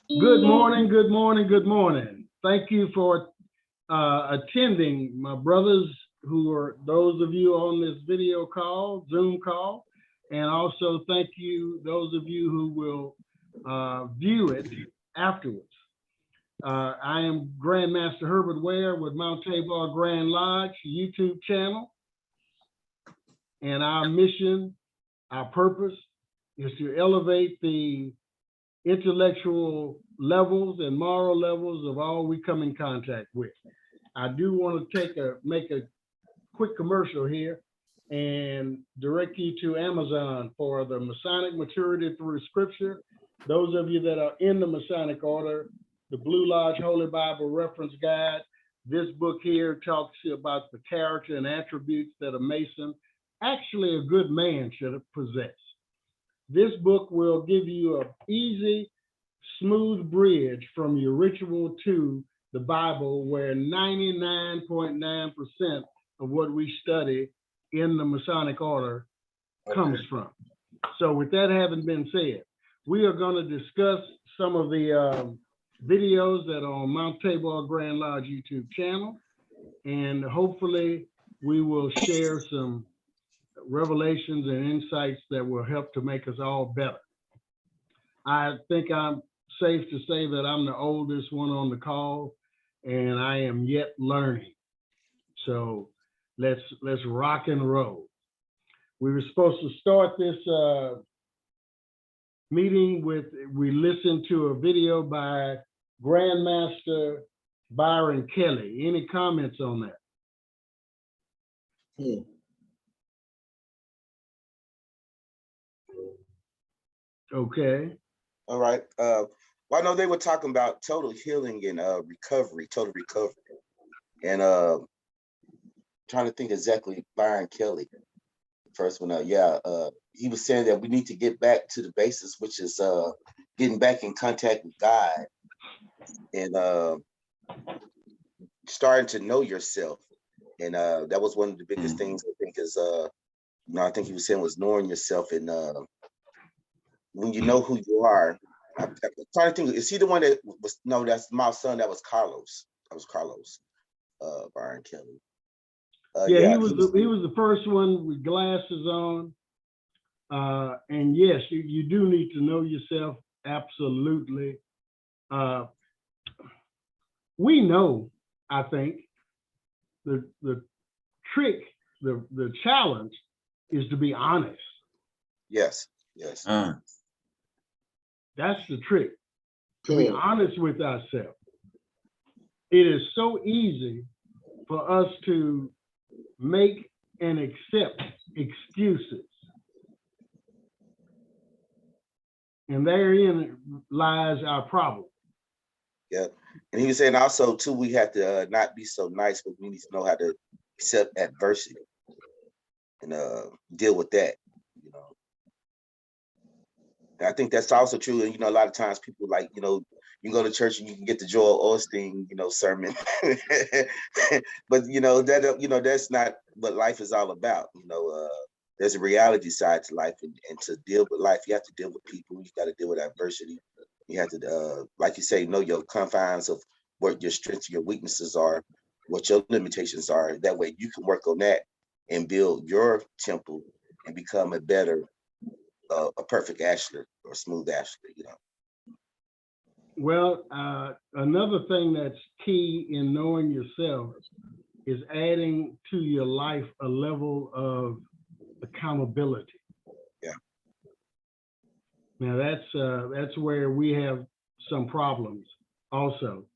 Good morning, good morning, good morning. Thank you for attending, my brothers, who are those of you on this video call, Zoom call, and also thank you, those of you who will view it afterwards. I am Grandmaster Herbert Ware with Mount Tabor Grand Lodge YouTube channel, and our mission, our purpose is to elevate the intellectual levels and moral levels of all we come in contact with. I do want to make a quick commercial here and direct you to Amazon for the Masonic Maturity Through Scripture. Those of you that are in the Masonic Order, the Blue Lodge Holy Bible Reference Guide. This book here talks about the character and attributes that a Mason, actually a good man, should possess. This book will give you an easy, smooth bridge from your ritual to the Bible, where 99.9% of what we study in the Masonic Order comes from. So with that having been said, we are going to discuss some of the videos that are on Mount Tabor Grand Lodge YouTube channel, and hopefully we will share some revelations and insights that will help to make us all better. I think I'm safe to say that I'm the oldest one on the call, and I am yet learning. So let's rock and roll. We were supposed to start this meeting with, we listened to a video by Grandmaster Byron Kelly. Any comments on that? Okay. All right. Well, I know they were talking about total healing and recovery, total recovery. And trying to think exactly, Byron Kelly, the first one. He was saying that we need to get back to the basis, which is getting back in contact with God and starting to know yourself. And that was one of the biggest things, I think, is I think he was saying was knowing yourself. And when you know who you are, I'm trying to think, is he the one that was, no, that's my son, that was Carlos. That was Carlos, Byron Kelly. He was the first one with glasses on. And yes, you do need to know yourself, absolutely. We know, I think, the trick, the challenge is to be honest. Yes. That's the trick, to be honest with ourselves. It is so easy for us to make and accept excuses. And therein lies our problem. Yeah. And he was saying also, too, we have to not be so nice, but we need to know how to accept adversity and deal with that, you know. And I think that's also true. And, a lot of times people like, you can go to church and you can get the Joel Osteen, sermon. But, that's not what life is all about. There's a reality side to life, and to deal with life, you have to deal with people. You got to deal with adversity. You have to, like you say, know your confines of what your strengths, your weaknesses are, what your limitations are. That way you can work on that and build your temple and become a better, a perfect Ashler or smooth Ashler, Well, another thing that's key in knowing yourself is adding to your life a level of accountability. Yeah. Now that's where we have some problems also,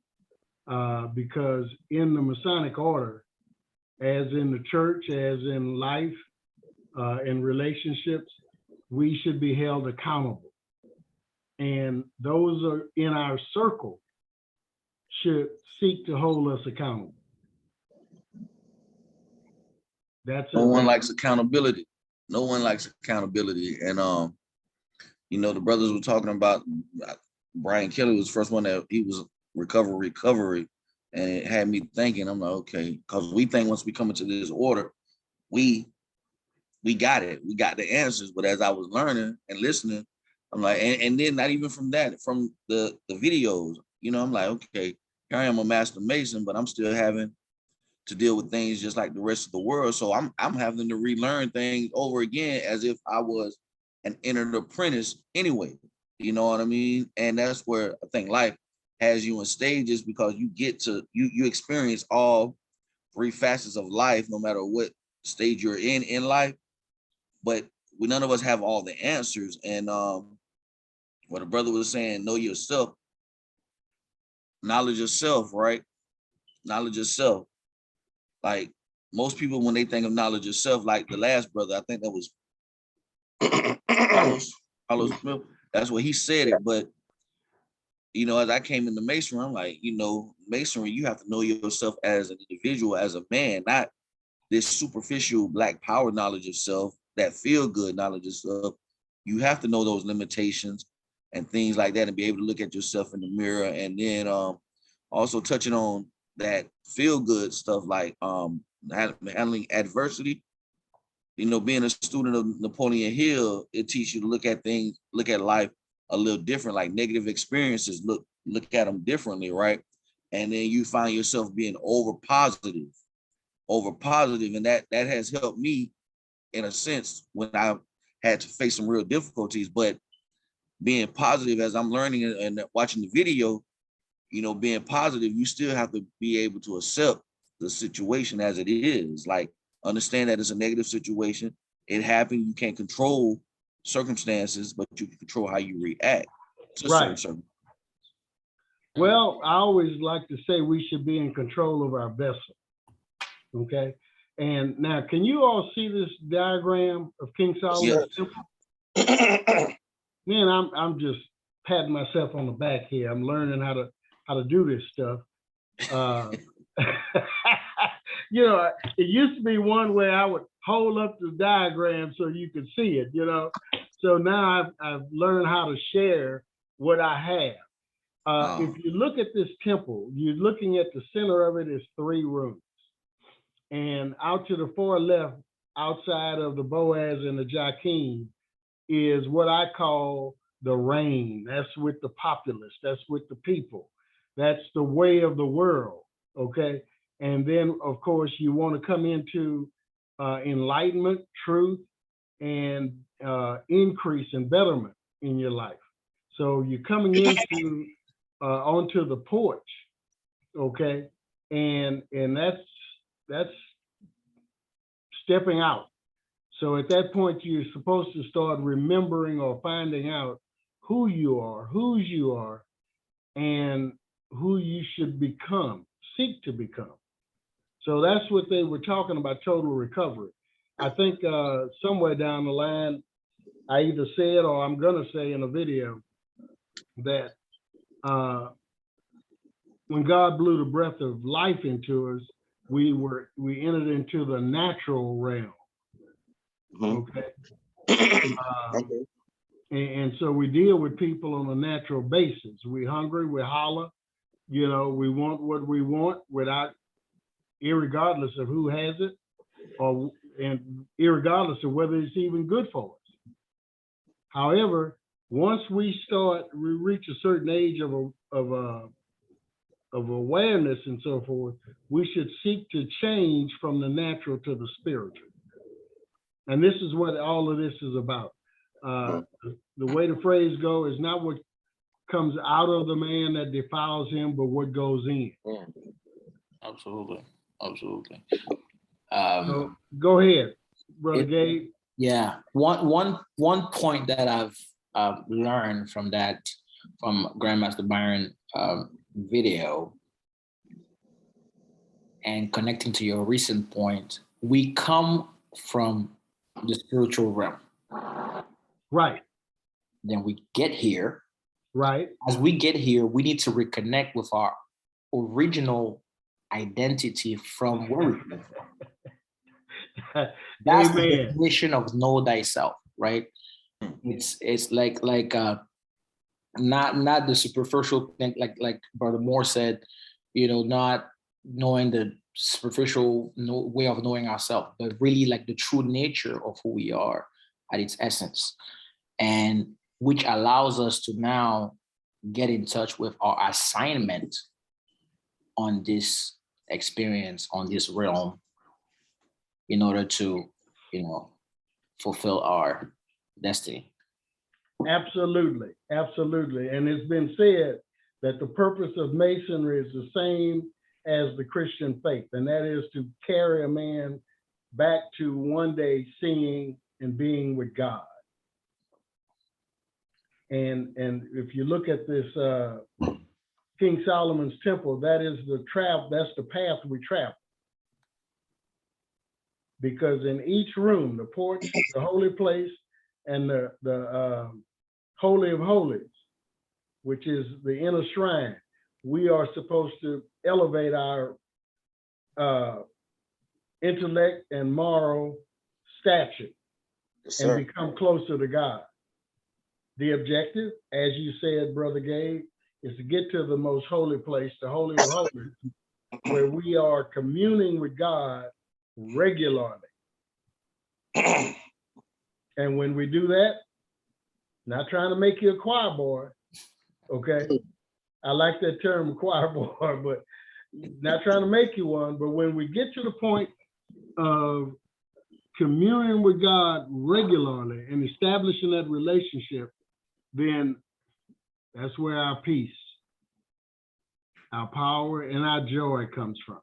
because in the Masonic Order, as in the church, as in life, in relationships, we should be held accountable. And those are in our circle should seek to hold us accountable. No one likes accountability. No one likes accountability. And the brothers were talking about Brian Kelly was the first one that he was recovery. And it had me thinking, I'm like, okay, because we think once we come into this order, we got it. We got the answers. But as I was learning and listening, I'm like, and then not even from that, from the videos, you know, I'm like, okay, here I am a master mason, but I'm still having to deal with things just like the rest of the world. So I'm having to relearn things over again as if I was an entered apprentice anyway. You know what I mean? And that's where I think life has you in stages, because you get to you experience all three facets of life, no matter what stage you're in life. But none of us have all the answers. And what a brother was saying, know yourself, knowledge of self, right? Knowledge of self. Like most people, when they think of knowledge of self, like the last brother, I think that was Carlos Smith, that's what he said it. But you know, as I came into masonry, I'm like, you know, masonry, you have to know yourself as an individual, as a man, not this superficial Black power knowledge of self, that feel good knowledge of self. You have to know those limitations and things like that, and be able to look at yourself in the mirror. And then also touching on that feel good stuff, like handling adversity. You know, being a student of Napoleon Hill, it teaches you to look at things, look at life a little different, like negative experiences, look at them differently, right? And then you find yourself being over positive, and that has helped me in a sense when I had to face some real difficulties. But being positive, as I'm learning and watching the video, you know, being positive, you still have to be able to accept the situation as it is. Like, understand that it's a negative situation. It happened. You can't control circumstances, but you can control how you react to certain circumstances. Well, I always like to say we should be in control of our vessel. Okay. And now, can you all see this diagram of King Solomon's temple? Man, I'm just patting myself on the back here. I'm learning how to do this stuff. You know, it used to be one where I would hold up the diagram so you could see it, you know. So now I've learned how to share what I have. If you look at this temple, you're looking at the center of it is 3 rooms. And out to the far left, outside of the Boaz and the Jachin, is what I call the reign. That's with the populace. That's with the people. That's the way of the world, okay? And then, of course, you want to come into enlightenment, truth, and increase and betterment in your life. So you're coming into onto the porch, okay? And that's stepping out. So at that point, you're supposed to start remembering or finding out who you are, whose you are, and who you should become, seek to become. So that's what they were talking about, total recovery. I think somewhere down the line, I either said or I'm gonna say in a video that when God blew the breath of life into us, we entered into the natural realm. Okay. And so we deal with people on a natural basis. We're hungry, we holler, you know, we want what we want without, irregardless of who has it, and irregardless of whether it's even good for us. However, once we reach a certain age of awareness and so forth, we should seek to change from the natural to the spiritual. And this is what all of this is about. The way the phrase goes is not what comes out of the man that defiles him, but what goes in. Absolutely. Absolutely. So go ahead, Brother Gabe. Yeah. One point that I've learned from Grandmaster Byron video, and connecting to your recent point, we come from the spiritual realm. Right. Then we get here. Right. As we get here, we need to reconnect with our original identity from where we come from. That's the definition of know thyself, right? It's like not the superficial thing, like Brother Moore said, you know, not knowing the superficial way of knowing ourselves, but really like the true nature of who we are at its essence. And which allows us to now get in touch with our assignment on this experience, on this realm, in order to, fulfill our destiny. Absolutely, absolutely. And it's been said that the purpose of Masonry is the same as the Christian faith, and that is to carry a man back to one day seeing and being with God. And if you look at this King Solomon's temple, that is that's the path we travel. Because in each room, the porch, the holy place, and the Holy of Holies, which is the inner shrine, we are supposed to elevate our intellect and moral stature, Yes, and sir. become closer to God. The objective, as you said, Brother Gabe, is to get to the most holy place, the Holy of Holies, where we are communing with God regularly. And when we do that, not trying to make you a choir boy, okay? I like that term, choir boy, but not trying to make you one. But when we get to the point of communing with God regularly and establishing that relationship, then that's where our peace, our power, and our joy comes from.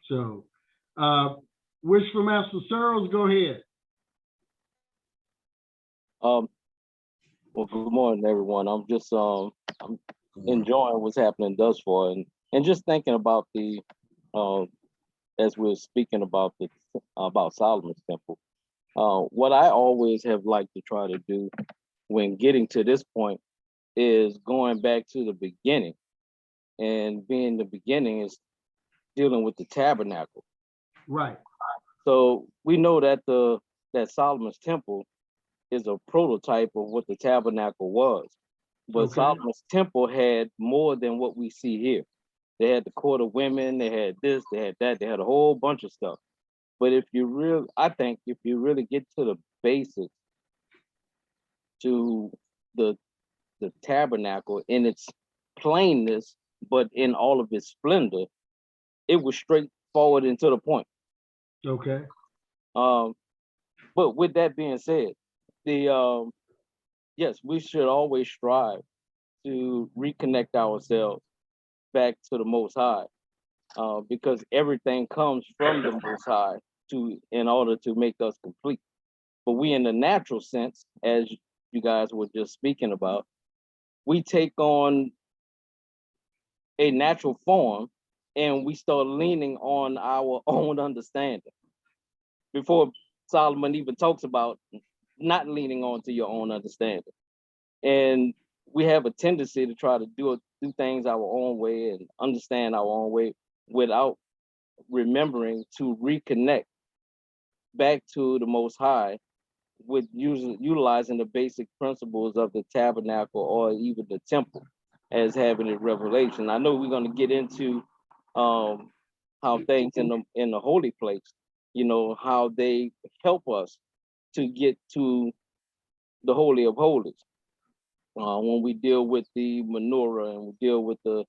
So, wish for Master Searles, go ahead. Well, good morning, everyone. I'm just I'm enjoying what's happening thus far, and just thinking about the as we're speaking about about Solomon's temple. What I always have liked to try to do when getting to this point is going back to the beginning, and being the beginning is dealing with the tabernacle. Right. So we know that that Solomon's temple is a prototype of what the tabernacle was. But Okay. Solomon's temple had more than what we see here. They had the court of women, they had this, they had that, they had a whole bunch of stuff. But I think if you really get to the basics, to the tabernacle in its plainness, but in all of its splendor, it was straightforward and to the point. Okay. But with that being said, yes, we should always strive to reconnect ourselves back to the Most High, because everything comes from the Most High in order to make us complete. But we, in the natural sense, as you guys were just speaking about, we take on a natural form and we start leaning on our own understanding. Before Solomon even talks about not leaning on to your own understanding. And we have a tendency to try to do things our own way and understand our own way without remembering to reconnect back to the Most High with utilizing the basic principles of the tabernacle or even the temple as having a revelation. I know we're going to get into how things in the holy place, how they help us to get to the Holy of Holies. When we deal with the menorah and we deal with the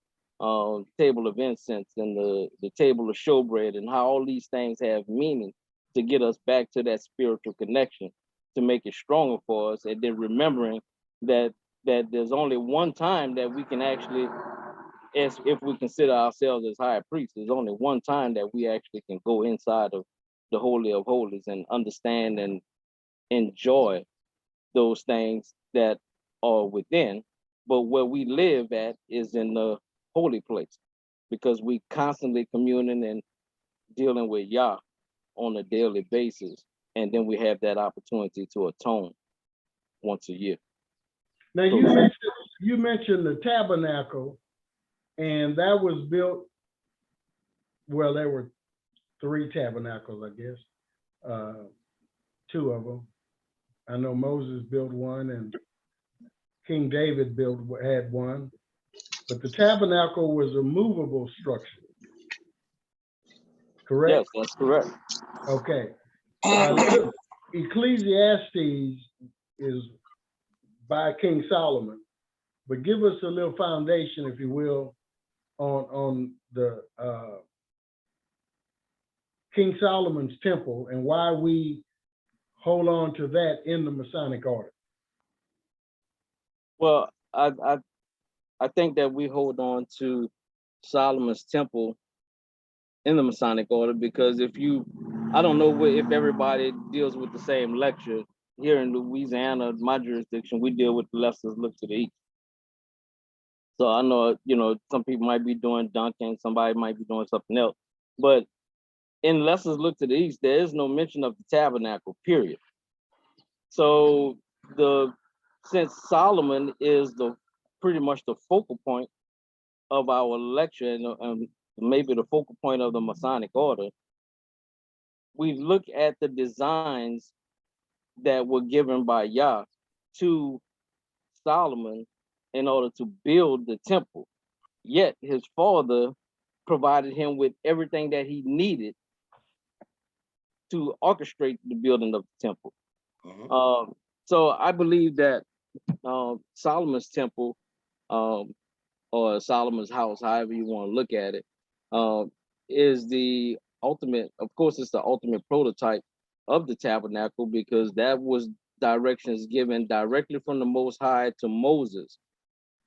table of incense and the table of showbread, and how all these things have meaning to get us back to that spiritual connection, to make it stronger for us, and then remembering that there's only one time that we can actually, as if we consider ourselves as high priests, there's only one time that we actually can go inside of the Holy of Holies and understand and enjoy those things that are within. But where we live at is in the holy place, because we constantly communing and dealing with Yah on a daily basis. And then we have that opportunity to atone once a year. Now you mentioned the tabernacle, and that was built, well, there were 3 tabernacles, I guess, 2 of them. I know Moses built one and King David had one, but the tabernacle was a movable structure. Correct? Yes, that's correct. Okay. Ecclesiastes is by King Solomon, but give us a little foundation, if you will, on the King Solomon's temple and why we hold on to that in the Masonic order. Well, I think that we hold on to Solomon's temple in the Masonic order because I don't know if everybody deals with the same lecture. Here in Louisiana, my jurisdiction, we deal with the lessons look to the east. So I know, some people might be doing Duncan, somebody might be doing something else. But in lessons look to the east, there is no mention of the tabernacle, period. So since Solomon is pretty much the focal point of our lecture and maybe the focal point of the Masonic order, we look at the designs that were given by Yah to Solomon in order to build the temple. Yet his father provided him with everything that he needed to orchestrate the building of the temple. Mhm. So I believe that Solomon's temple, or Solomon's house, however you want to look at it, is the ultimate, of course, it's the ultimate prototype of the tabernacle because that was directions given directly from the Most High to Moses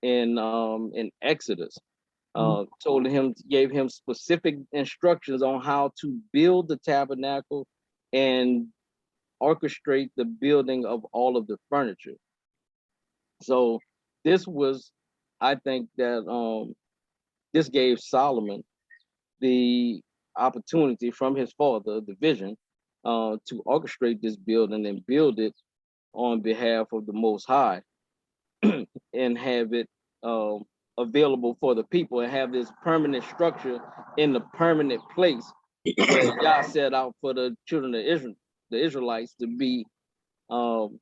in Exodus. Gave him specific instructions on how to build the tabernacle and orchestrate the building of all of the furniture. So I think that this gave Solomon the opportunity from his father, the vision, to orchestrate this building and build it on behalf of the Most High and have it available for the people and have this permanent structure in the permanent place where Yah set out for the children of Israel, the Israelites, to be from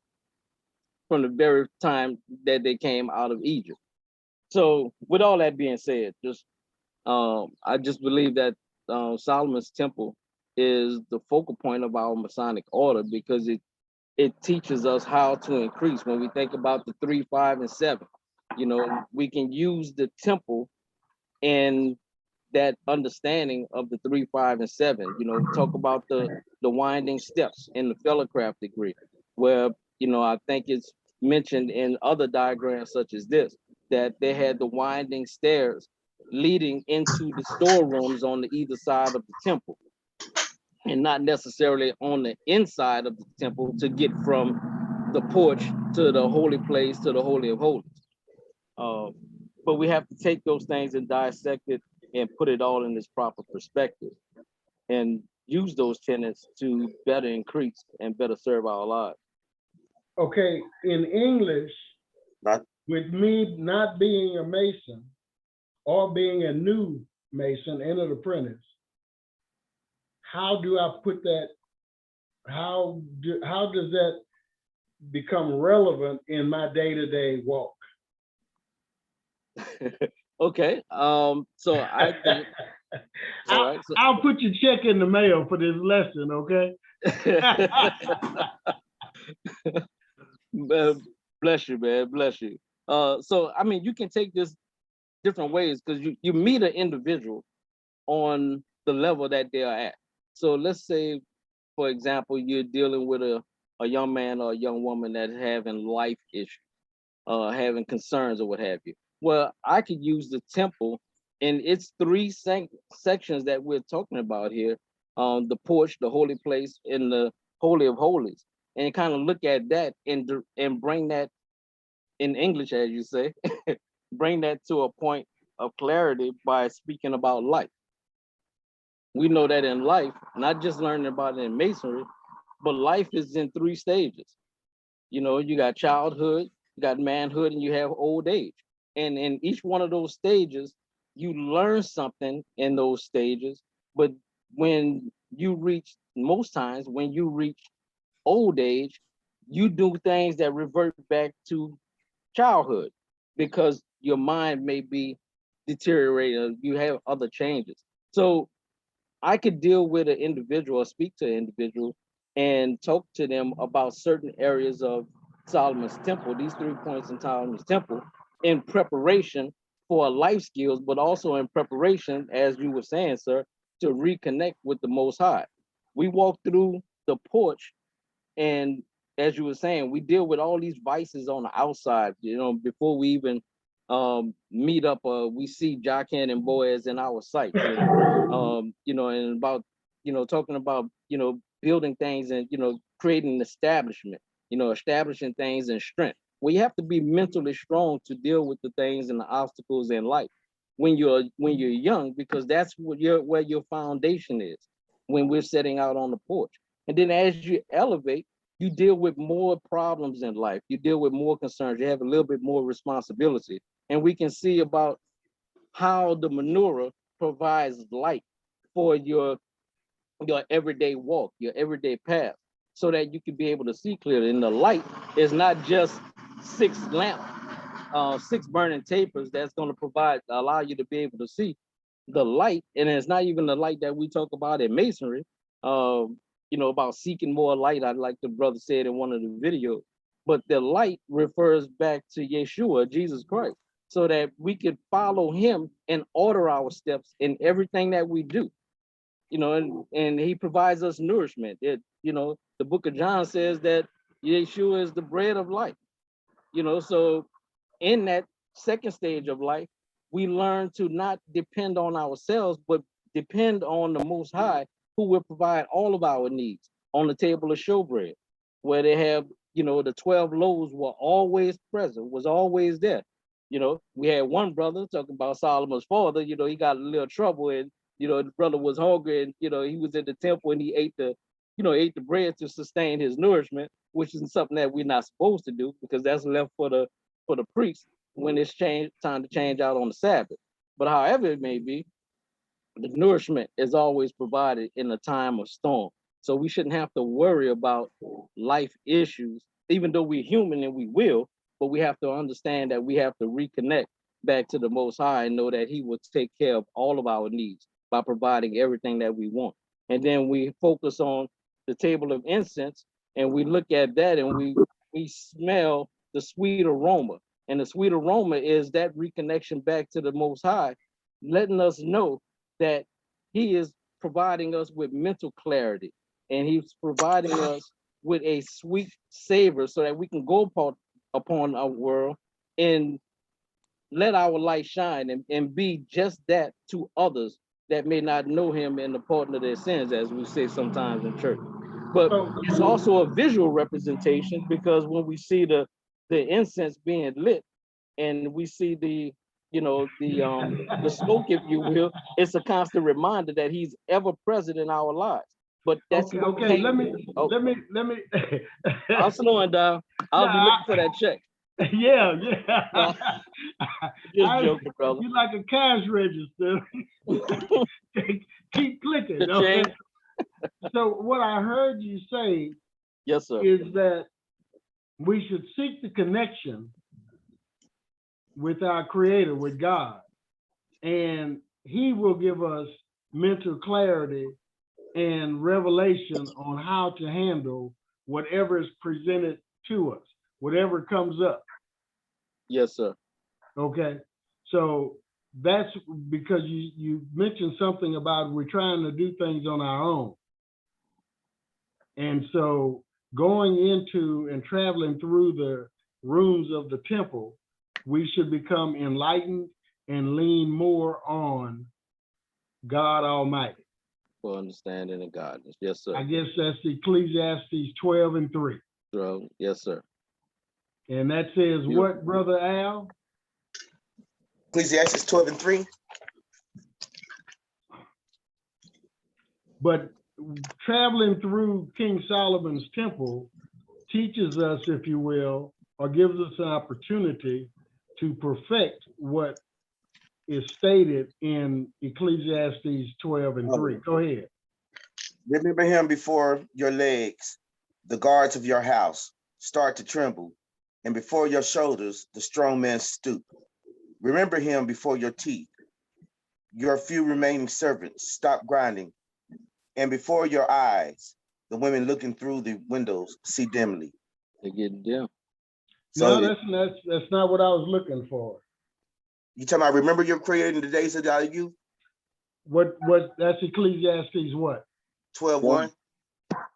the very time that they came out of Egypt. So with all that being said, I just believe that Solomon's temple is the focal point of our Masonic order because it teaches us how to increase. When we think about the 3, 5, and 7, we can use the temple and that understanding of the 3, 5, and 7. Talk about the winding steps in the Fellowcraft degree, where I think it's mentioned in other diagrams such as this, that they had the winding stairs leading into the storerooms on the either side of the temple, and not necessarily on the inside of the temple to get from the porch to the holy place to the Holy of Holies. But we have to take those things and dissect it and put it all in its proper perspective and use those tenets to better increase and better serve our lives. Okay, in English, with me not being a Mason or being a new Mason and an apprentice, how do I put that, how does that become relevant in my day-to-day walk? Okay, so I think I'll put your check in the mail for this lesson, okay? Bless you, man, bless you. So I mean, you can take this different ways because you meet an individual on the level that they are at. So let's say, for example, you're dealing with a young man or a young woman that's having life issues, having concerns or what have you. Well, I could use the temple in its 3 sections that we're talking about here, the porch, the holy place, and the Holy of Holies, and kind of look at that and bring that in English, as you say, bring that to a point of clarity by speaking about life. We know that in life, not just learning about it in Masonry, but life is in 3 stages. You got childhood, you got manhood, and you have old age. And in each one of those stages, you learn something in those stages. But most times when you reach old age, you do things that revert back to childhood because your mind may be deteriorated. You have other changes. So I could deal with an individual or speak to an individual and talk to them about certain areas of Solomon's temple, these 3 points in Solomon's temple, in preparation for life skills, but also in preparation, as you were saying, sir, to reconnect with the Most High. We walk through the porch, and as you were saying, we deal with all these vices on the outside, you know, before we even meet up, we see Jachin and Boaz in our sight, you know, and about, you know, talking about, you know, building things and, you know, creating an establishment, you know, establishing things in strength. Well, you have to be mentally strong to deal with the things and the obstacles in life when you're young, because that's what where your foundation is when we're setting out on the porch. And then as you elevate, you deal with more problems in life. You deal with more concerns. You have a little bit more responsibility. And we can see about how the menorah provides light for your everyday walk, your everyday path, so that you can be able to see clearly. And the light is not just 6 lamps, 6 burning tapers that's going to allow you to be able to see. The light, and it's not even the light that we talk about in masonry, you know, about seeking more light, I like the brother said in one of the videos, but the light refers back to Yeshua, Jesus Christ, so that we can follow him and order our steps in everything that we do. You know, and he provides us nourishment. You know, the book of John says that Yeshua is the bread of life. You know, so in that second stage of life, we learn to not depend on ourselves, but depend on the Most High, who will provide all of our needs. On the table of showbread, where they have, you know, the 12 loaves were always present, was always there. You know, we had one brother talking about Solomon's father, you know, he got a little trouble, and, you know, the brother was hungry, and, you know, he was in the temple and he ate the bread to sustain his nourishment, which is something that we're not supposed to do, because that's left for the priest when it's time to change out on the Sabbath. But however it may be, the nourishment is always provided in a time of storm. So we shouldn't have to worry about life issues, even though we're human and we will, but we have to understand that we have to reconnect back to the Most High and know that he will take care of all of our needs by providing everything that we want. And then we focus on the table of incense, and we look at that, and we smell the sweet aroma. And the sweet aroma is that reconnection back to the Most High, letting us know that he is providing us with mental clarity, and he's providing us with a sweet savor so that we can go upon our world and let our light shine and be just that to others that may not know him and the pardon of their sins, as we say sometimes in church. But it's also a visual representation, because when we see the incense being lit and we see the smoke, if you will, it's a constant reminder that he's ever present in our lives. But that's okay. Let me. I'm slowing down. I'll be looking for that check. Yeah. Just joking, brother. You like a cash register. Keep clicking. Okay? So what I heard you say, yes, sir, is that we should seek the connection with our Creator, with God, and he will give us mental clarity and revelation on how to handle whatever is presented to us, whatever comes up. Yes, sir. Okay, so that's because you mentioned something about we're trying to do things on our own. And so going into and traveling through the rooms of the temple, we should become enlightened and lean more on God Almighty. For understanding and guidance. Yes, sir. I guess that's Ecclesiastes 12:3. Yes, sir. And that says what, Brother Al? Ecclesiastes 12:3. But traveling through King Solomon's temple teaches us, if you will, or gives us an opportunity to perfect what is stated in Ecclesiastes 12:3. Go ahead. Remember him before your legs, the guards of your house start to tremble, and before your shoulders, the strong men stoop. Remember him before your teeth, your few remaining servants stop grinding, and before your eyes, the women looking through the windows see dimly. They get dim. So No, that's not what I was looking for. you talking about remember your creator in the days of thy youth? What that's Ecclesiastes what? 12:1?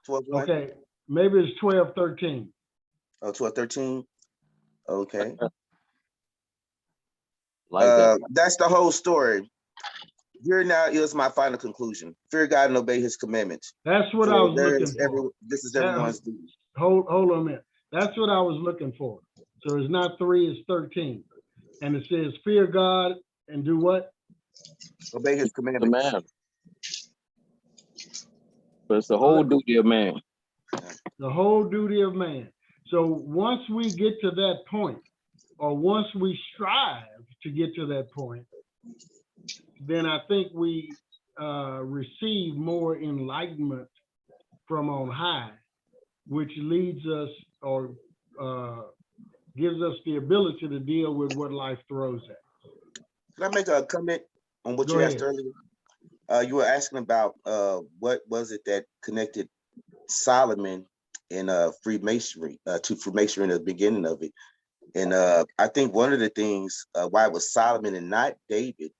12:1? Okay, maybe it's 12:13. Oh, 12:13. Okay. Like that. That's the whole story. Here now is my final conclusion. Fear God and obey his commandments. That's what I For was there looking is for. this is everyone's duty. Hold on a minute. That's what I was looking for. So it's not 3, it's 13. And it says, fear God and do what? Obey his The commandments. man. But it's the whole duty of man. The whole duty of man. So once we get to that point, or once we strive to get to that point, then I think we receive more enlightenment from on high, which leads us or gives us the ability to deal with what life throws at. Can I make a comment on what Go you asked ahead. earlier? You were asking about what was it that connected Solomon and Freemasonry to Freemasonry in the beginning of it. And I think one of the things why it was Solomon and not David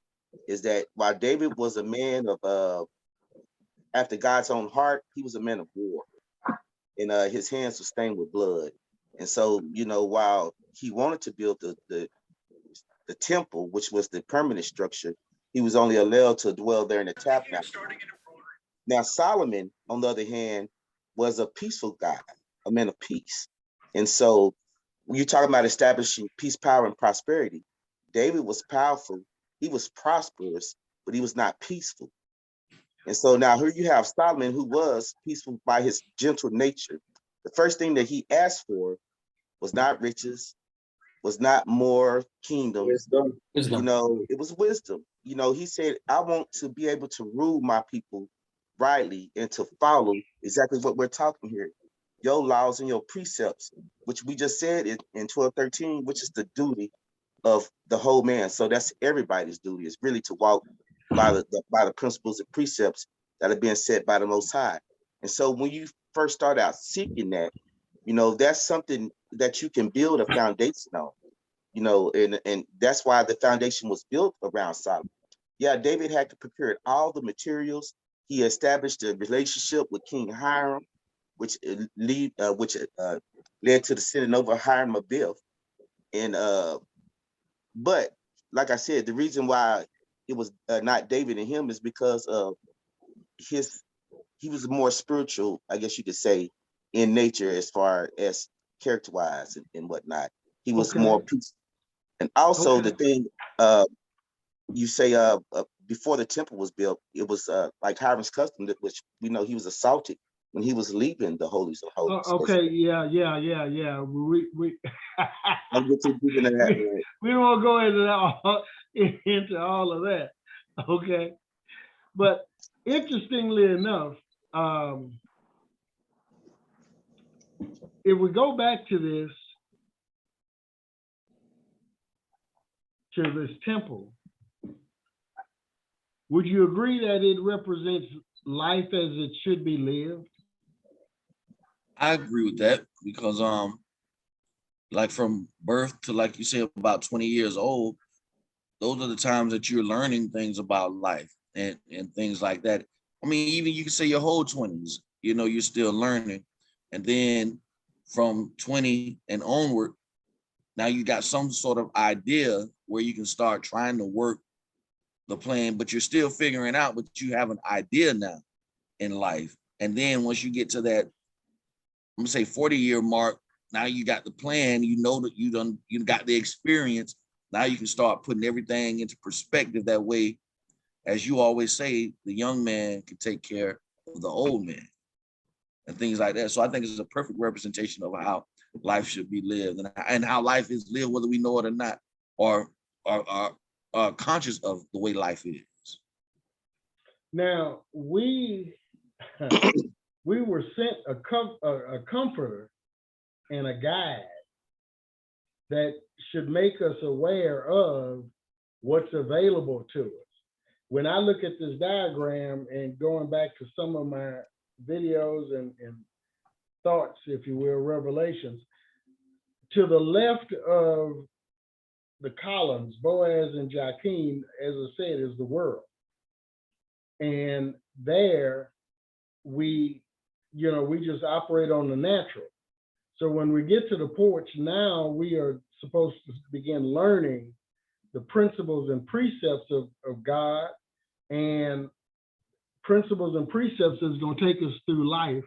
is that while David was a man of after God's own heart, he was a man of war, and his hands were stained with blood. And so, you know, while he wanted to build the temple, which was the permanent structure, he was only allowed to dwell there in the tabernacle. Now, Solomon, on the other hand, was a peaceful guy, a man of peace. And so when you're talking about establishing peace, power, and prosperity, David was powerful, he was prosperous, but he was not peaceful. And so now here you have Solomon, who was peaceful by his gentle nature. The first thing that he asked for was not riches, was not more kingdoms. Wisdom. You know, it was wisdom. You know, he said, I want to be able to rule my people rightly and to follow exactly what we're talking here. Your laws and your precepts, which we just said in 12:13, which is the duty of the whole man. So that's everybody's duty, is really to walk by the principles and precepts that are being set by the Most High. And so when you first start out seeking that, you know, that's something that you can build a foundation on, you know, and that's why the foundation was built around Solomon. Yeah, David had to procure all the materials. He established a relationship with King Hiram, which led to the sending over Hiram Abiel. And but like I said, the reason why it was not David and him is because of he was more spiritual, I guess you could say, in nature as far as character-wise and whatnot. He was more peaceful. And also the thing you say before the temple was built, it was like Hiram's custom, which we know he was assaulted when he was leaving the holies of holies. Yeah. We I'll get too deep into that. we don't want to go into all of that. Okay. But interestingly enough, if we go back to this temple, would you agree that it represents life as it should be lived? I agree with that because like from birth to, like you said, about 20 years old, those are the times that you're learning things about life and things like that. I mean, even you can say your whole 20s, you know, you're still learning. And then from 20 and onward, now you got some sort of idea where you can start trying to work the plan, but you're still figuring out, but you have an idea now in life. And then once you get to that, I'm gonna say 40-year mark, now you got the plan, you know that you got the experience. Now you can start putting everything into perspective. That way, as you always say, the young man can take care of the old man and things like that. So I think it's a perfect representation of how life should be lived and how life is lived, whether we know it or not, or are conscious of the way life is. Now, we were sent a comforter and a guide that should make us aware of what's available to us. When I look at this diagram and going back to some of my videos and thoughts, if you will, revelations. To the left of the columns, Boaz and Jachin, as I said, is the world. And there we just operate on the natural. So when we get to the porch, now we are supposed to begin learning the principles and precepts of God, and principles and precepts is going to take us through life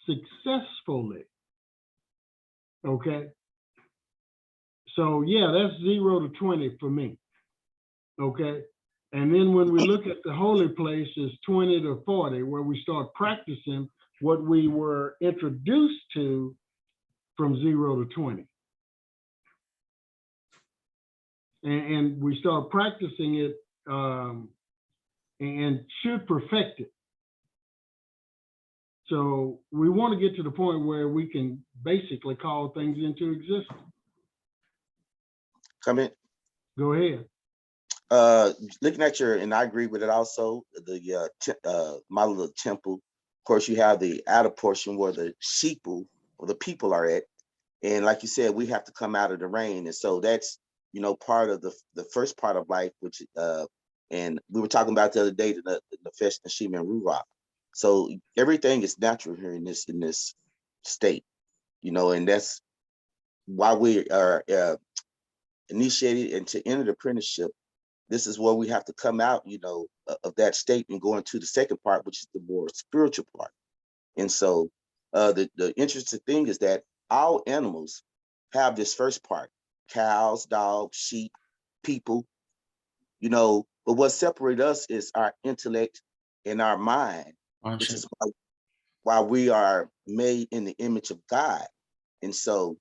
successfully. Okay. So yeah, that's 0 to 20 for me. Okay. And then when we look at the holy place, it's 20 to 40, where we start practicing what we were introduced to from 0 to 20. And we start practicing it and should perfect it. So we want to get to the point where we can basically call things into existence. Come in. Go ahead. Looking at and I agree with it also, the model of the temple. Of course, you have the outer portion where the sheeple or the people are at. And like you said, we have to come out of the rain. And so that's, part of the first part of life, which, and we were talking about the other day, the Nefesh, Neshama, and Ruach. So everything is natural here in this state, and that's why we are initiated and to enter the apprenticeship. This is where we have to come out, of that state and go into the second part, which is the more spiritual part. And so the interesting thing is that all animals have this first part: cows, dogs, sheep, people, but what separates us is our intellect and our mind, which is why we are made in the image of God. And so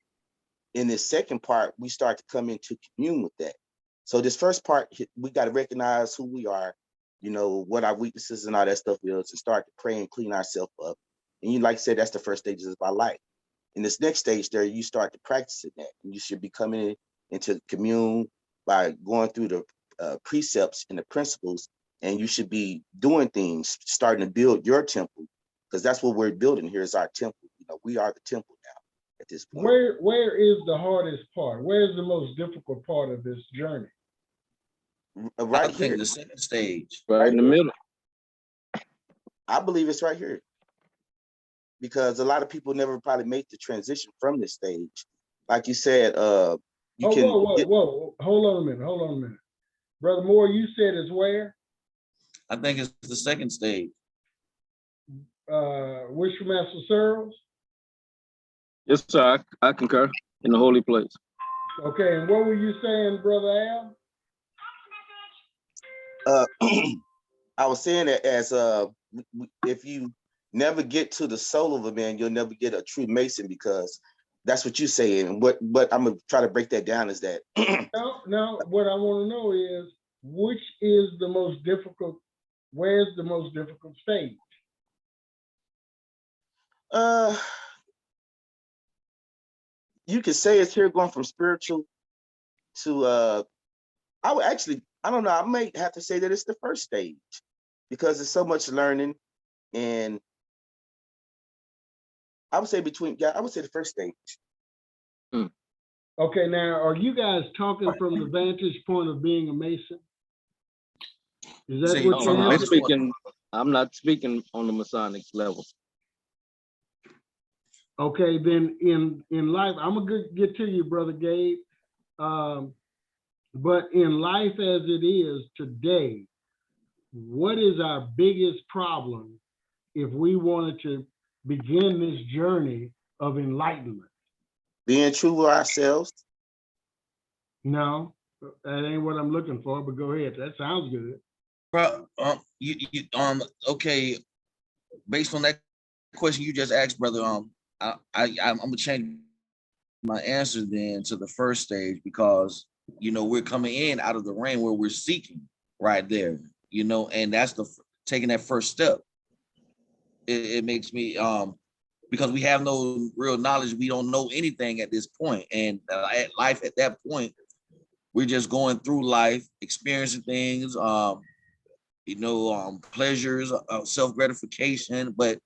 in this second part, we start to come into commune with that. So this first part, we got to recognize who we are, what our weaknesses and all that stuff is, and start to pray and clean ourselves up. And like I said, that's the first stages of our life. In this next stage there, you start to practice that. And you should be coming into commune by going through the precepts and the principles, and you should be doing things, starting to build your temple, because that's what we're building here is our temple. We are the temple now at this point. Where is the hardest part? Where is the most difficult part of this journey? Right I think here. the second stage. Right in the middle. I believe it's right here, because a lot of people never probably make the transition from this stage. Like you said, Whoa, hold on a minute. Brother Moore, you said it's where? I think it's the second stage. Wishful Master Searles? Yes, sir. I concur. In the holy place. Okay, and what were you saying, Brother Al? I was saying that as if you never get to the soul of a man, you'll never get a true Mason, because that's what you say. And what I'm gonna try to break that down is that now what I want to know is, which is the most difficult? Where's the most difficult stage? You could say it's here, going from spiritual to I don't know, I may have to say that it's the first stage, because there's so much learning. And I would say the first stage. Okay, now are you guys talking from the vantage point of being a Mason? Is that what you're saying? I'm not speaking on the Masonic level. Okay, then in life, I'm gonna get to you, Brother Gabe. But in life as it is today, what is our biggest problem if we wanted to begin this journey of enlightenment? Being true to ourselves. No, that ain't what I'm looking for, but go ahead. That sounds good. Bro, okay, based on that question you just asked, brother, I'm gonna change my answer then to the first stage, because we're coming in out of the rain where we're seeking right there, and that's taking that first step. It makes me because we have no real knowledge, we don't know anything at this point, and at life at that point, we're just going through life, experiencing things, pleasures, self-gratification, but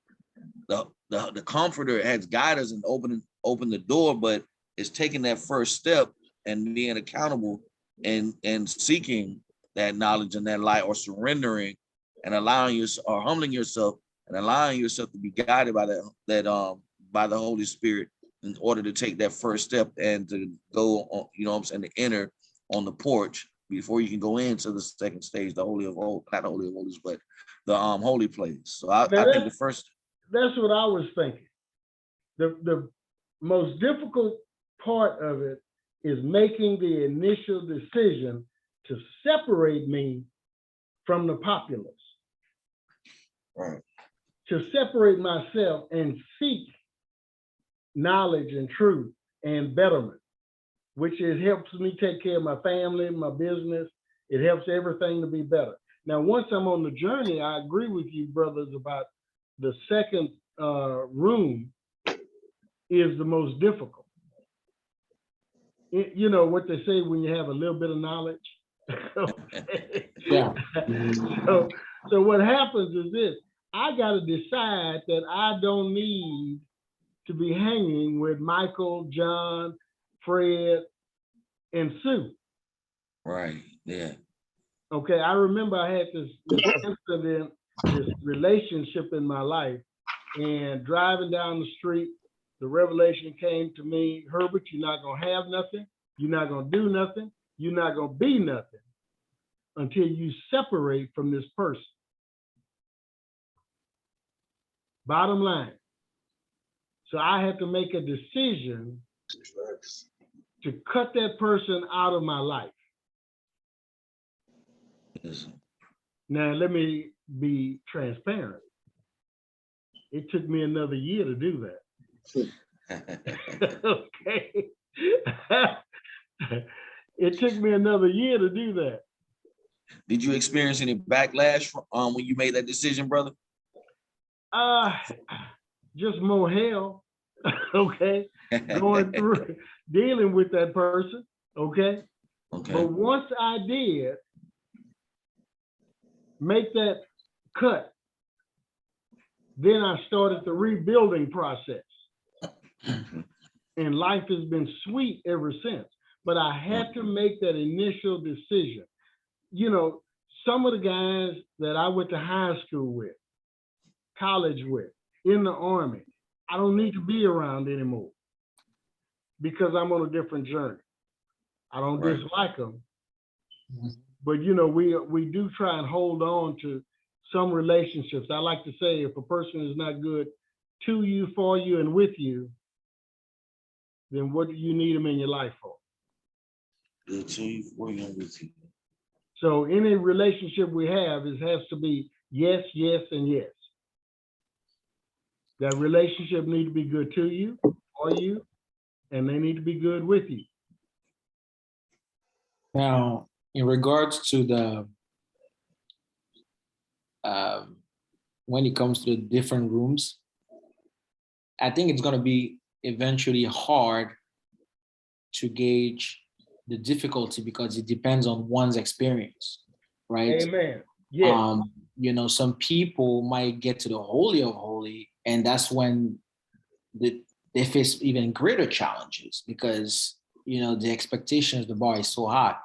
the comforter has guided us and open the door, but it's taking that first step and being accountable and seeking that knowledge and that light, or surrendering and allowing yourself, or humbling yourself and allowing yourself to be guided by by the Holy Spirit in order to take that first step and to go on, you know what I'm saying, to enter on the porch before you can go into the second stage, the Holy of Holies, not the Holy of Holies, but the holy place. So I think the first. That's what I was thinking. The most difficult part of it is making the initial decision to separate me from the populace. Right. To separate myself and seek knowledge and truth and betterment, which helps me take care of my family, my business. It helps everything to be better. Now, once I'm on the journey, I agree with you, brothers, about the second room is the most difficult. You know what they say when you have a little bit of knowledge? Okay. Yeah. So what happens is this: I got to decide that I don't need to be hanging with Michael, John, Fred, and Sue. Right. Yeah. Okay. I remember I had this incident, this relationship in my life, and driving down the street, the revelation came to me: Herbert, you're not going to have nothing. You're not going to do nothing. You're not going to be nothing until you separate from this person. Bottom line. So I had to make a decision to cut that person out of my life. Yes. Now, let me be transparent. It took me another year to do that. Okay. It took me another year to do that. Did you experience any backlash when you made that decision, brother? Just more hell. Okay. Going through dealing with that person. Okay. Okay. But once I did make that cut, then I started the rebuilding process. And life has been sweet ever since. But I had to make that initial decision. You know, some of the guys that I went to high school with, college with, in the Army, I don't need to be around anymore because I'm on a different journey. I don't dislike them, but you know, we do try and hold on to some relationships. I like to say, if a person is not good to you, for you, and with you, then what do you need them in your life for? Good to you, for you, and with you. So any relationship we have, it has to be yes, yes, and yes. That relationship need to be good to you, for you, and they need to be good with you. Now, in regards to the, when it comes to the different rooms, I think it's going to be eventually hard to gauge the difficulty because it depends on one's experience, right? Amen. Yeah. You know, some people might get to the Holy of Holy, and that's when they face even greater challenges because, you know, the expectations, the bar is so high.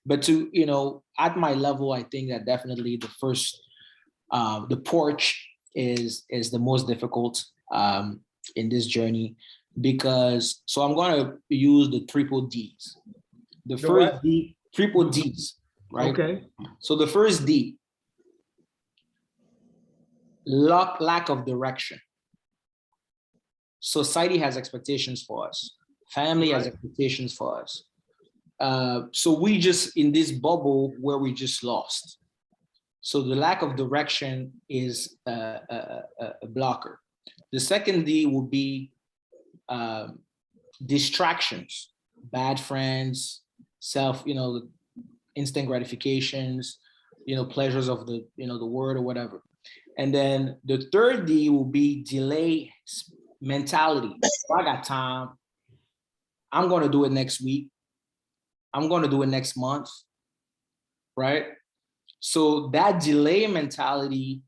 But to, you know, at my level, I think that definitely the first, the porch is the most difficult in this journey because, so I'm going to use the triple Ds. The first D, triple Ds, right? Okay. So the first D, lack of direction. Society has expectations for us. Family has expectations for us. So we just in this bubble where we just lost. So the lack of direction is a blocker. The second D will be distractions, bad friends, you know, instant gratifications, you know, pleasures of the, you know, the word or whatever. And then the third D will be delay mentality. I got time. I'm going to do it next week. I'm going to do it next month, right? So that delay mentality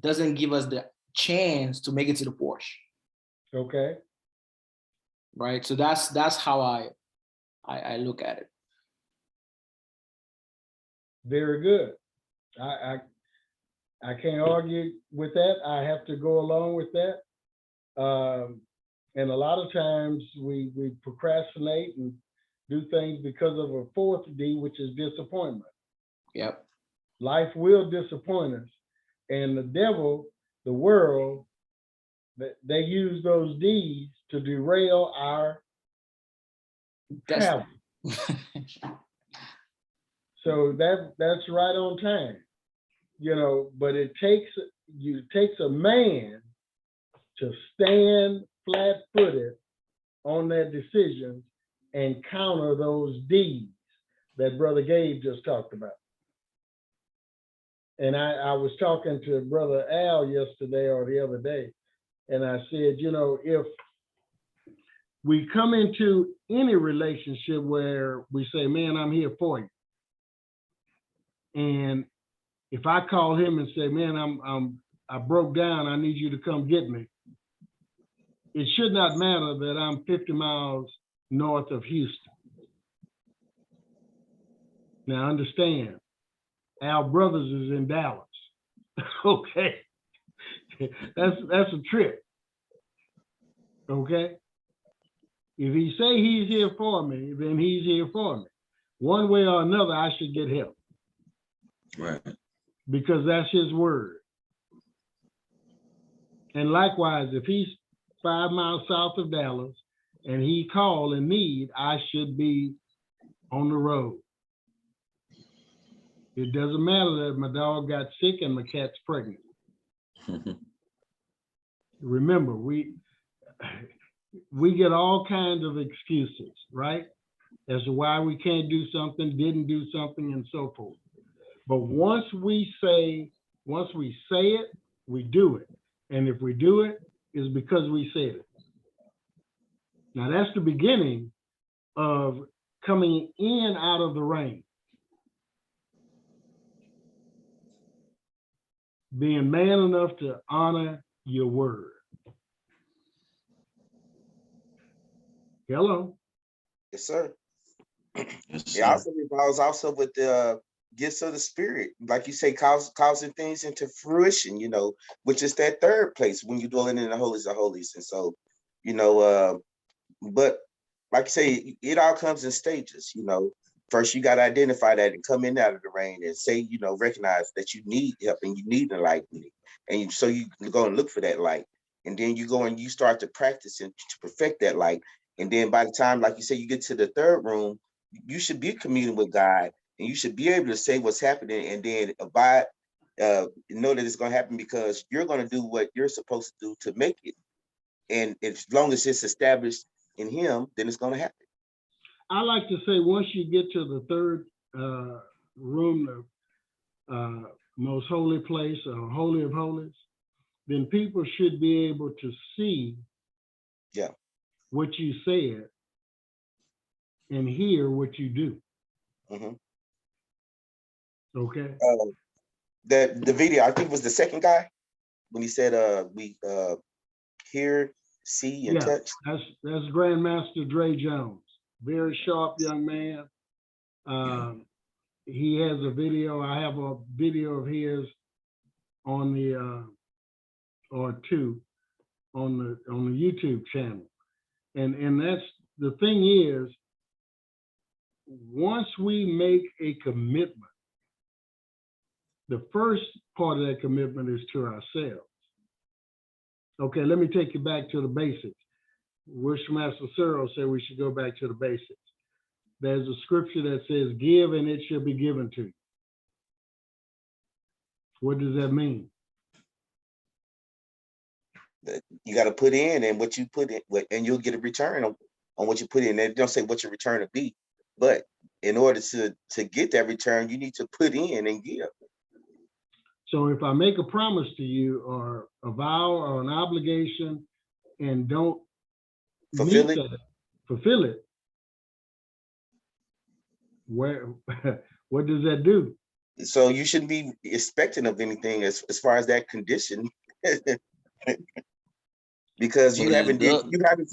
doesn't give us the chance to make it to the Porsche. Okay. Right. So that's how I look at it. Very good. I can't argue with that. I have to go along with that. And a lot of times we procrastinate and do things because of a fourth D, which is disappointment. Yep. Life will disappoint us. And the devil, the world, they use those D's to derail our travel. So that's right on time, you know, but it takes a man to stand flat-footed on that decision and counter those D's that Brother Gabe just talked about. And I was talking to Brother Al yesterday or the other day, and I said, you know, if we come into any relationship where we say, man, I'm here for you. And if I call him and say, man, I broke down, I need you to come get me. It should not matter that I'm 50 miles north of Houston. Now understand, Al Brothers is in Dallas. Okay. That's a trip. Okay. If he say he's here for me, then he's here for me. One way or another, I should get help. Right. Because that's his word. And likewise, if he's 5 miles south of Dallas and he call in need, I should be on the road. It doesn't matter that my dog got sick and my cat's pregnant. Remember, we get all kinds of excuses, right? As to why we can't do something, didn't do something, and so forth. But once we say it, we do it. And if we do it, it's because we said it. Now that's the beginning of coming in out of the rain. Being man enough to honor your word. Hello. Yes, sir. Yes, It sir. also revolves also with the gifts of the spirit, like you say, causing things into fruition, you know, which is that third place when you're dwelling in the holies of holies. And so, you know, but like I say, it all comes in stages, you know. First, you got to identify that and come in out of the rain and say, you know, recognize that you need help and you need enlightenment. And so you go and look for that light. And then you go and you start to practice and to perfect that light. And then by the time, like you say, you get to the third room, you should be communing with God and you should be able to say what's happening and then abide, know that it's going to happen because you're going to do what you're supposed to do to make it. And as long as it's established in him, then it's going to happen. I like to say once you get to the third room, the most holy place, or holy of holies, then people should be able to see what you said and hear what you do. Mm-hmm. Okay. The video, I think, was the second guy when he said, "We hear, see, and touch." That's Grandmaster Dre Jones. Very sharp young man. He has a video. I have a video of his on the or two on the YouTube channel. And that's the thing is, once we make a commitment, the first part of that commitment is to ourselves. Okay, let me take you back to the basics. Worshipmaster Cyril said we should go back to the basics. There's a scripture that says, give and it shall be given to you. What does that mean? You got to put in, and what you put in, and you'll get a return on what you put in. They don't say what your return will be, but in order to get that return, you need to put in and give. So if I make a promise to you or a vow or an obligation and don't fulfill it, what does that do? So you shouldn't be expecting of anything as far as that condition. Because But you haven't it you haven't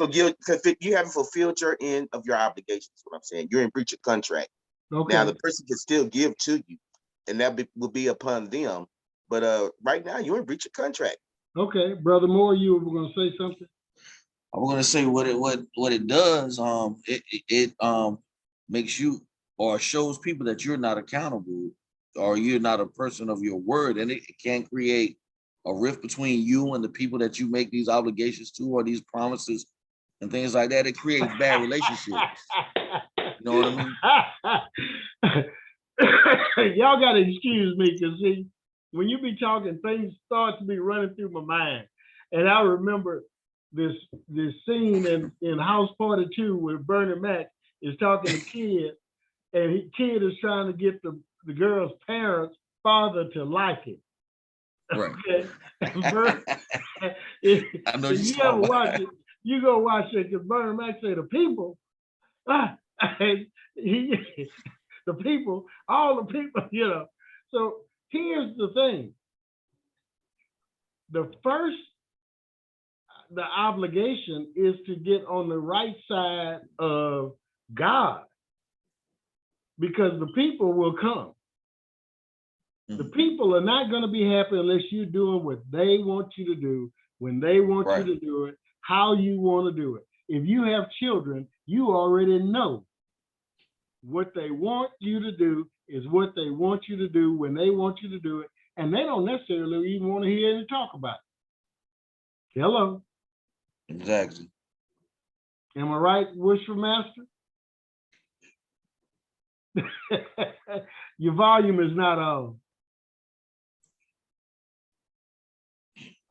fulfilled your end of your obligations. What I'm saying, you're in breach of contract. Okay. Now the person can still give to you, and will be upon them. But right now you're in breach of contract. Okay, Brother Moore, you were going to say something? I'm gonna say what it does. It makes you or shows people that you're not accountable or you're not a person of your word, and it can create a rift between you and the people that you make these obligations to or these promises and things like that. It creates bad relationships. You know what I mean? Y'all got to excuse me, because see, when you be talking, things start to be running through my mind. And I remember this scene in House Party 2 where Bernie Mac is talking to Kid, and Kid is trying to get the girl's parents' father to like it. Right. Okay. I know you ever watch it, you go watch it, because Bernie Mac say the people, the people, all the people, you know. So here's the thing. The obligation is to get on the right side of God, because the people will come. The people are not going to be happy unless you're doing what they want you to do, when they want you to do it, how you want to do it. If you have children, you already know what they want you to do is what they want you to do when they want you to do it, and they don't necessarily even want to hear you talk about it. Hello. Exactly. Am I right, Worship Master? Your volume is not on.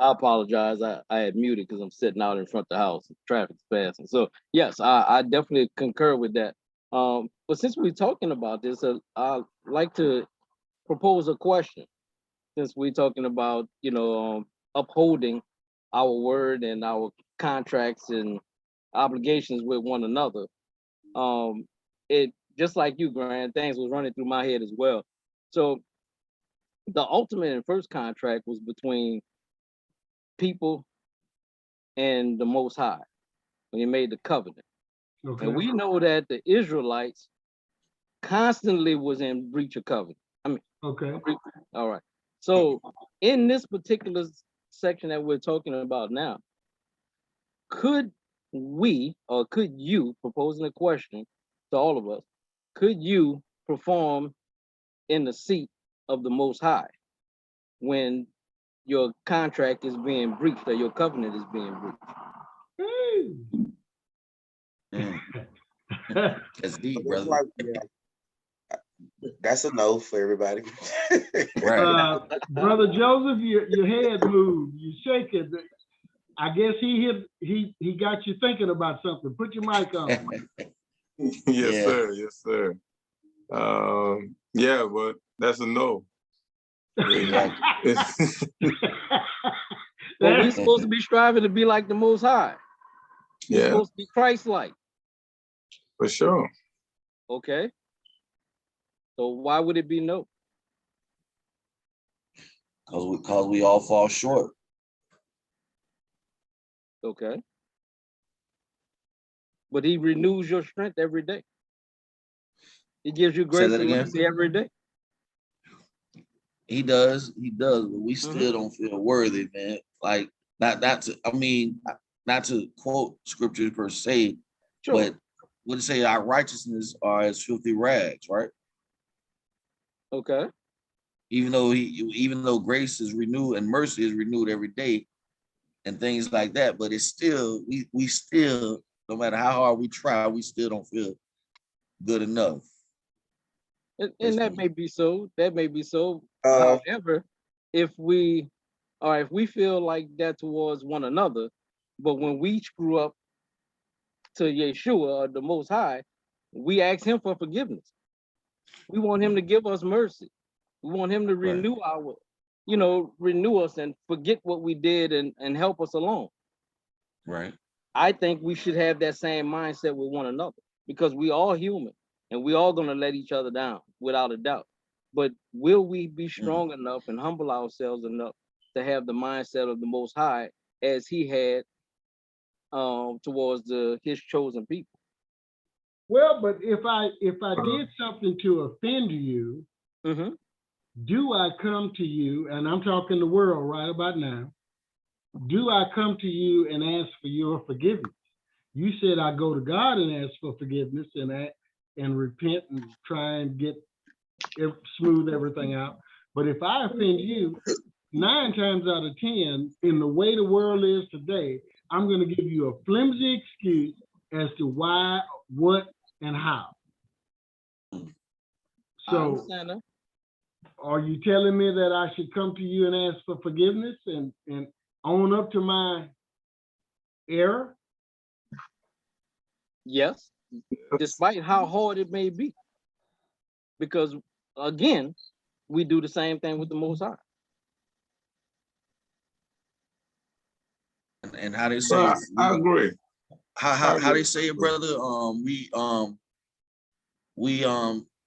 I apologize. I had muted because I'm sitting out in front of the house. Traffic's passing. So yes, I definitely concur with that. But since we're talking about this, I'd like to propose a question. Since we're talking about, upholding our word and our contracts and obligations with one another. It just like you, Grant, things was running through my head as well. So the ultimate and first contract was between people and the Most High when he made the covenant. Okay. And we know that the Israelites constantly was in breach of covenant. I mean, okay. All right. So in this particular section that we're talking about now, could we, or could you, proposing a question to all of us, could you perform in the seat of the Most High when your contract is being breached or your covenant is being breached? That's deep, brother. That's a no for everybody. Right. Brother Joseph, your head moved, you shake it. I guess he got you thinking about something. Put your mic on. Yes, sir. Yes, sir. Yeah, but that's a no. But we're supposed to be striving to be like the Most High. We're supposed to be Christ-like. For sure. Okay. So why would it be no? Because we all fall short. Okay. But he renews your strength every day. He gives you grace and mercy every day. He does, but we still don't feel worthy, man. Like not to quote scriptures per se, but what it say, our righteousness are as filthy rags, right? Okay. Even though grace is renewed and mercy is renewed every day and things like that, but it's still, we still, no matter how hard we try, we still don't feel good enough. And that may be so. That may be so. However, if we feel like that towards one another, but when we screw up to Yeshua, or the Most High, we ask him for forgiveness. We want him to give us mercy. We want him to renew renew us and forget what we did and help us along. Right. I think we should have that same mindset with one another, because we all human and we all gonna let each other down without a doubt. But will we be strong enough and humble ourselves enough to have the mindset of the Most High as he had towards his chosen people. Well, but if I did something to offend you, Mm-hmm. do I come to you, and I'm talking the world right about now, do I come to you and ask for your forgiveness? You said I go to God and ask for forgiveness and repent and try and smooth everything out. But if I offend you, 9 times out of 10, in the way the world is today, I'm going to give you a flimsy excuse as to why, what, and how. So, are you telling me that I should come to you and ask for forgiveness and own up to my error? Yes, despite how hard it may be. Because again, we do the same thing with the Most High. And how they say, Well, I agree. How they say it, brother? We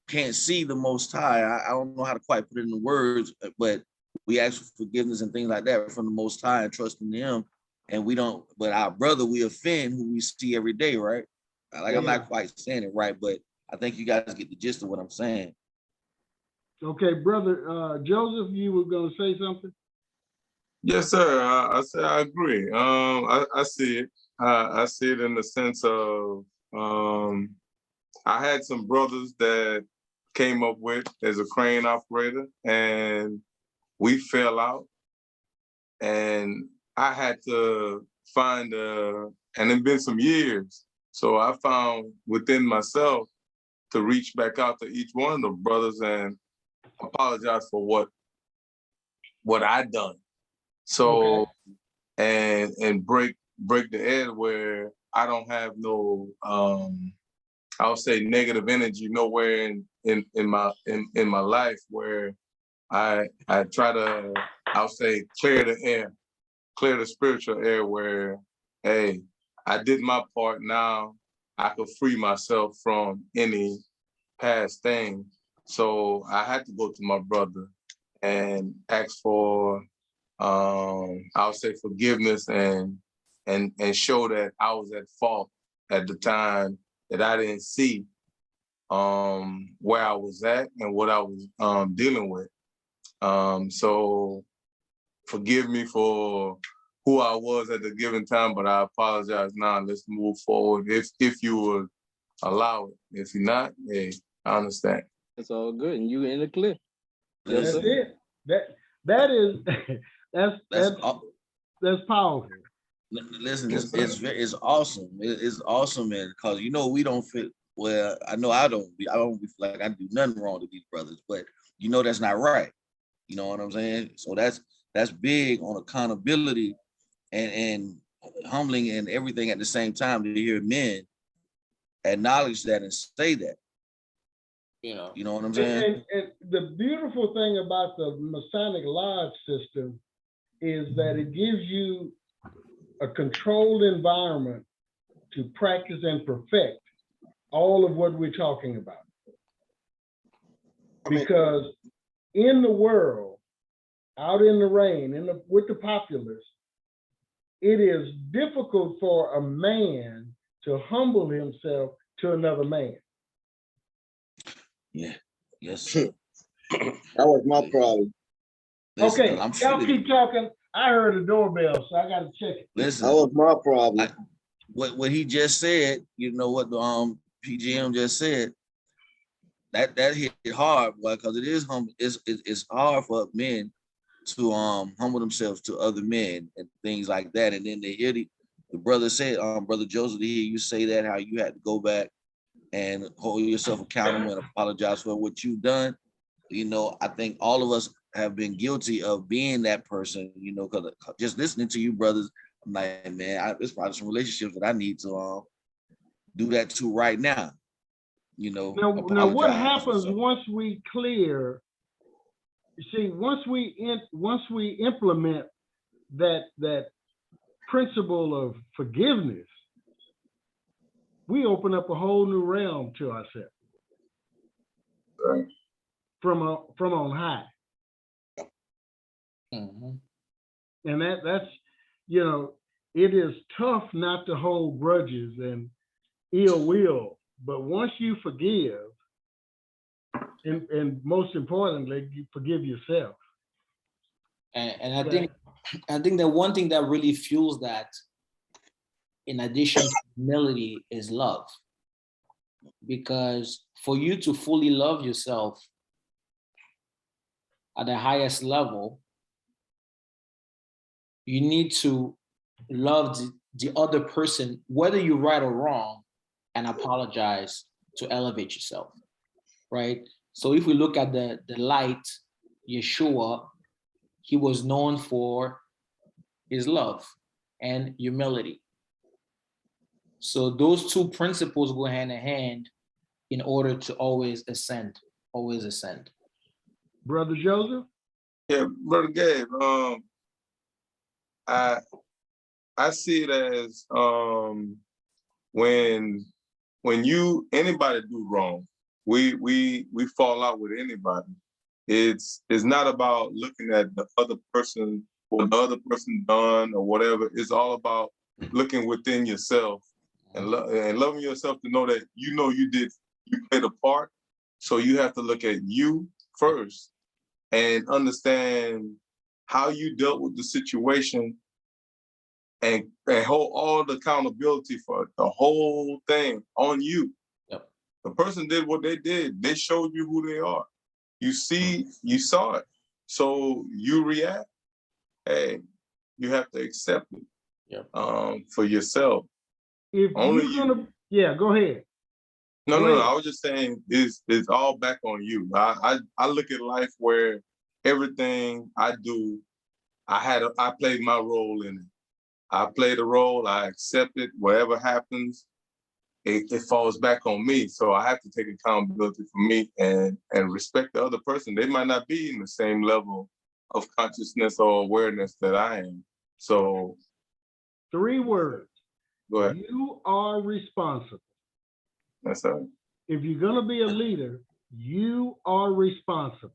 can't see the Most High. I don't know how to quite put it in the words, but we ask for forgiveness and things like that from the Most High and trust in Him. And we don't, but our brother we offend who we see every day, right? Like, I'm not quite saying it right, but I think you guys get the gist of what I'm saying. Okay, brother Joseph, you were going to say something? Yes, sir. I say I agree. I see it. I see it in the sense of I had some brothers that came up with as a crane operator, and we fell out, and I had to find and it's been some years, so I found within myself to reach back out to each one of the brothers and apologize for what I done. So and break the air where I don't have no I'll say negative energy nowhere in my life, where I try to, I'll say, clear the spiritual air where, hey, I did my part. Now I could free myself from any past thing. So I had to go to my brother and ask for I'll say forgiveness and show that I was at fault at the time, that I didn't see where I was at and what I was dealing with. So forgive me for who I was at the given time, but I apologize now. Let's move forward if you would allow it. If you're not, hey, I understand. It's all good, and you in the clear. That's it. That is that's powerful. Listen, it's awesome. It's awesome, man, because we don't fit. Well, I know I don't feel like I do nothing wrong to these brothers, but that's not right. You know what I'm saying? So that's big on accountability and humbling and everything at the same time, to hear men acknowledge that and say that. You know what I'm saying? And the beautiful thing about the Masonic Lodge system is that it gives you a controlled environment to practice and perfect all of what we're talking about. Because in the world, out in the rain, with the populace, it is difficult for a man to humble himself to another man. Yeah. Yes, sir. That was my problem. Listen, okay, y'all keep talking. I heard a doorbell, so I got to check it. Listen, that was my problem. What he just said, what the PGM just said, that hit hard, boy, because it is it's hard for men to humble themselves to other men and things like that. And then they hear the brother said, Brother Joseph, to hear you say that, how you had to go back and hold yourself accountable and apologize for what you've done. I think all of us have been guilty of being that person, because just listening to you brothers, I'm like, man, there's probably some relationships that I need to do that to right now. Now what happens once we clear? You see, once we implement that principle of forgiveness, we open up a whole new realm to ourselves. Right. From on high. Mm-hmm. And that's you know, it is tough not to hold grudges and ill will, but once you forgive, and most importantly, you forgive yourself. And I think the one thing that really fuels that, in addition to humility, is love. Because for you to fully love yourself at the highest level, you need to love the other person, whether you're right or wrong, and apologize to elevate yourself, right? So if we look at the light, Yeshua, he was known for his love and humility. So those two principles go hand in hand in order to always ascend, always ascend. Brother Joseph? Yeah, Brother Gabe, I see it as when anybody do wrong, we fall out with anybody. It's not about looking at the other person, what the other person done or whatever. It's all about looking within yourself and loving yourself to know that you played a part. So you have to look at you first and understand how you dealt with the situation and hold all the accountability for the whole thing on you. Yep. The person did what they did. They showed you who they are. You saw it. So you react. Hey, you have to accept it. Yep. For yourself. If Only you're gonna, yeah, go ahead. No, Go no, ahead. I was just saying it's all back on you. I look at life where everything I do, I played my role in it. I play the role, I accept it, whatever happens, it falls back on me. So I have to take accountability for me and respect the other person. They might not be in the same level of consciousness or awareness that I am. So 3 words. go ahead. You are responsible. That's all right. If you're gonna be a leader, you are responsible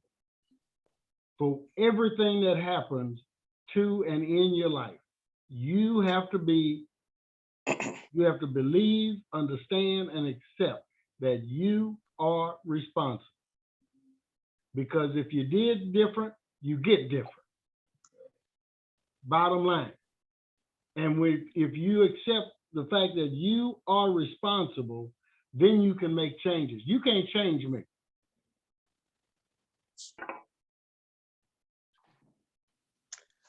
for everything that happens to and in your life. You have to believe, understand, and accept that you are responsible. Because if you did different, you get different. Bottom line. And if you accept the fact that you are responsible, then you can make changes. You can't change me.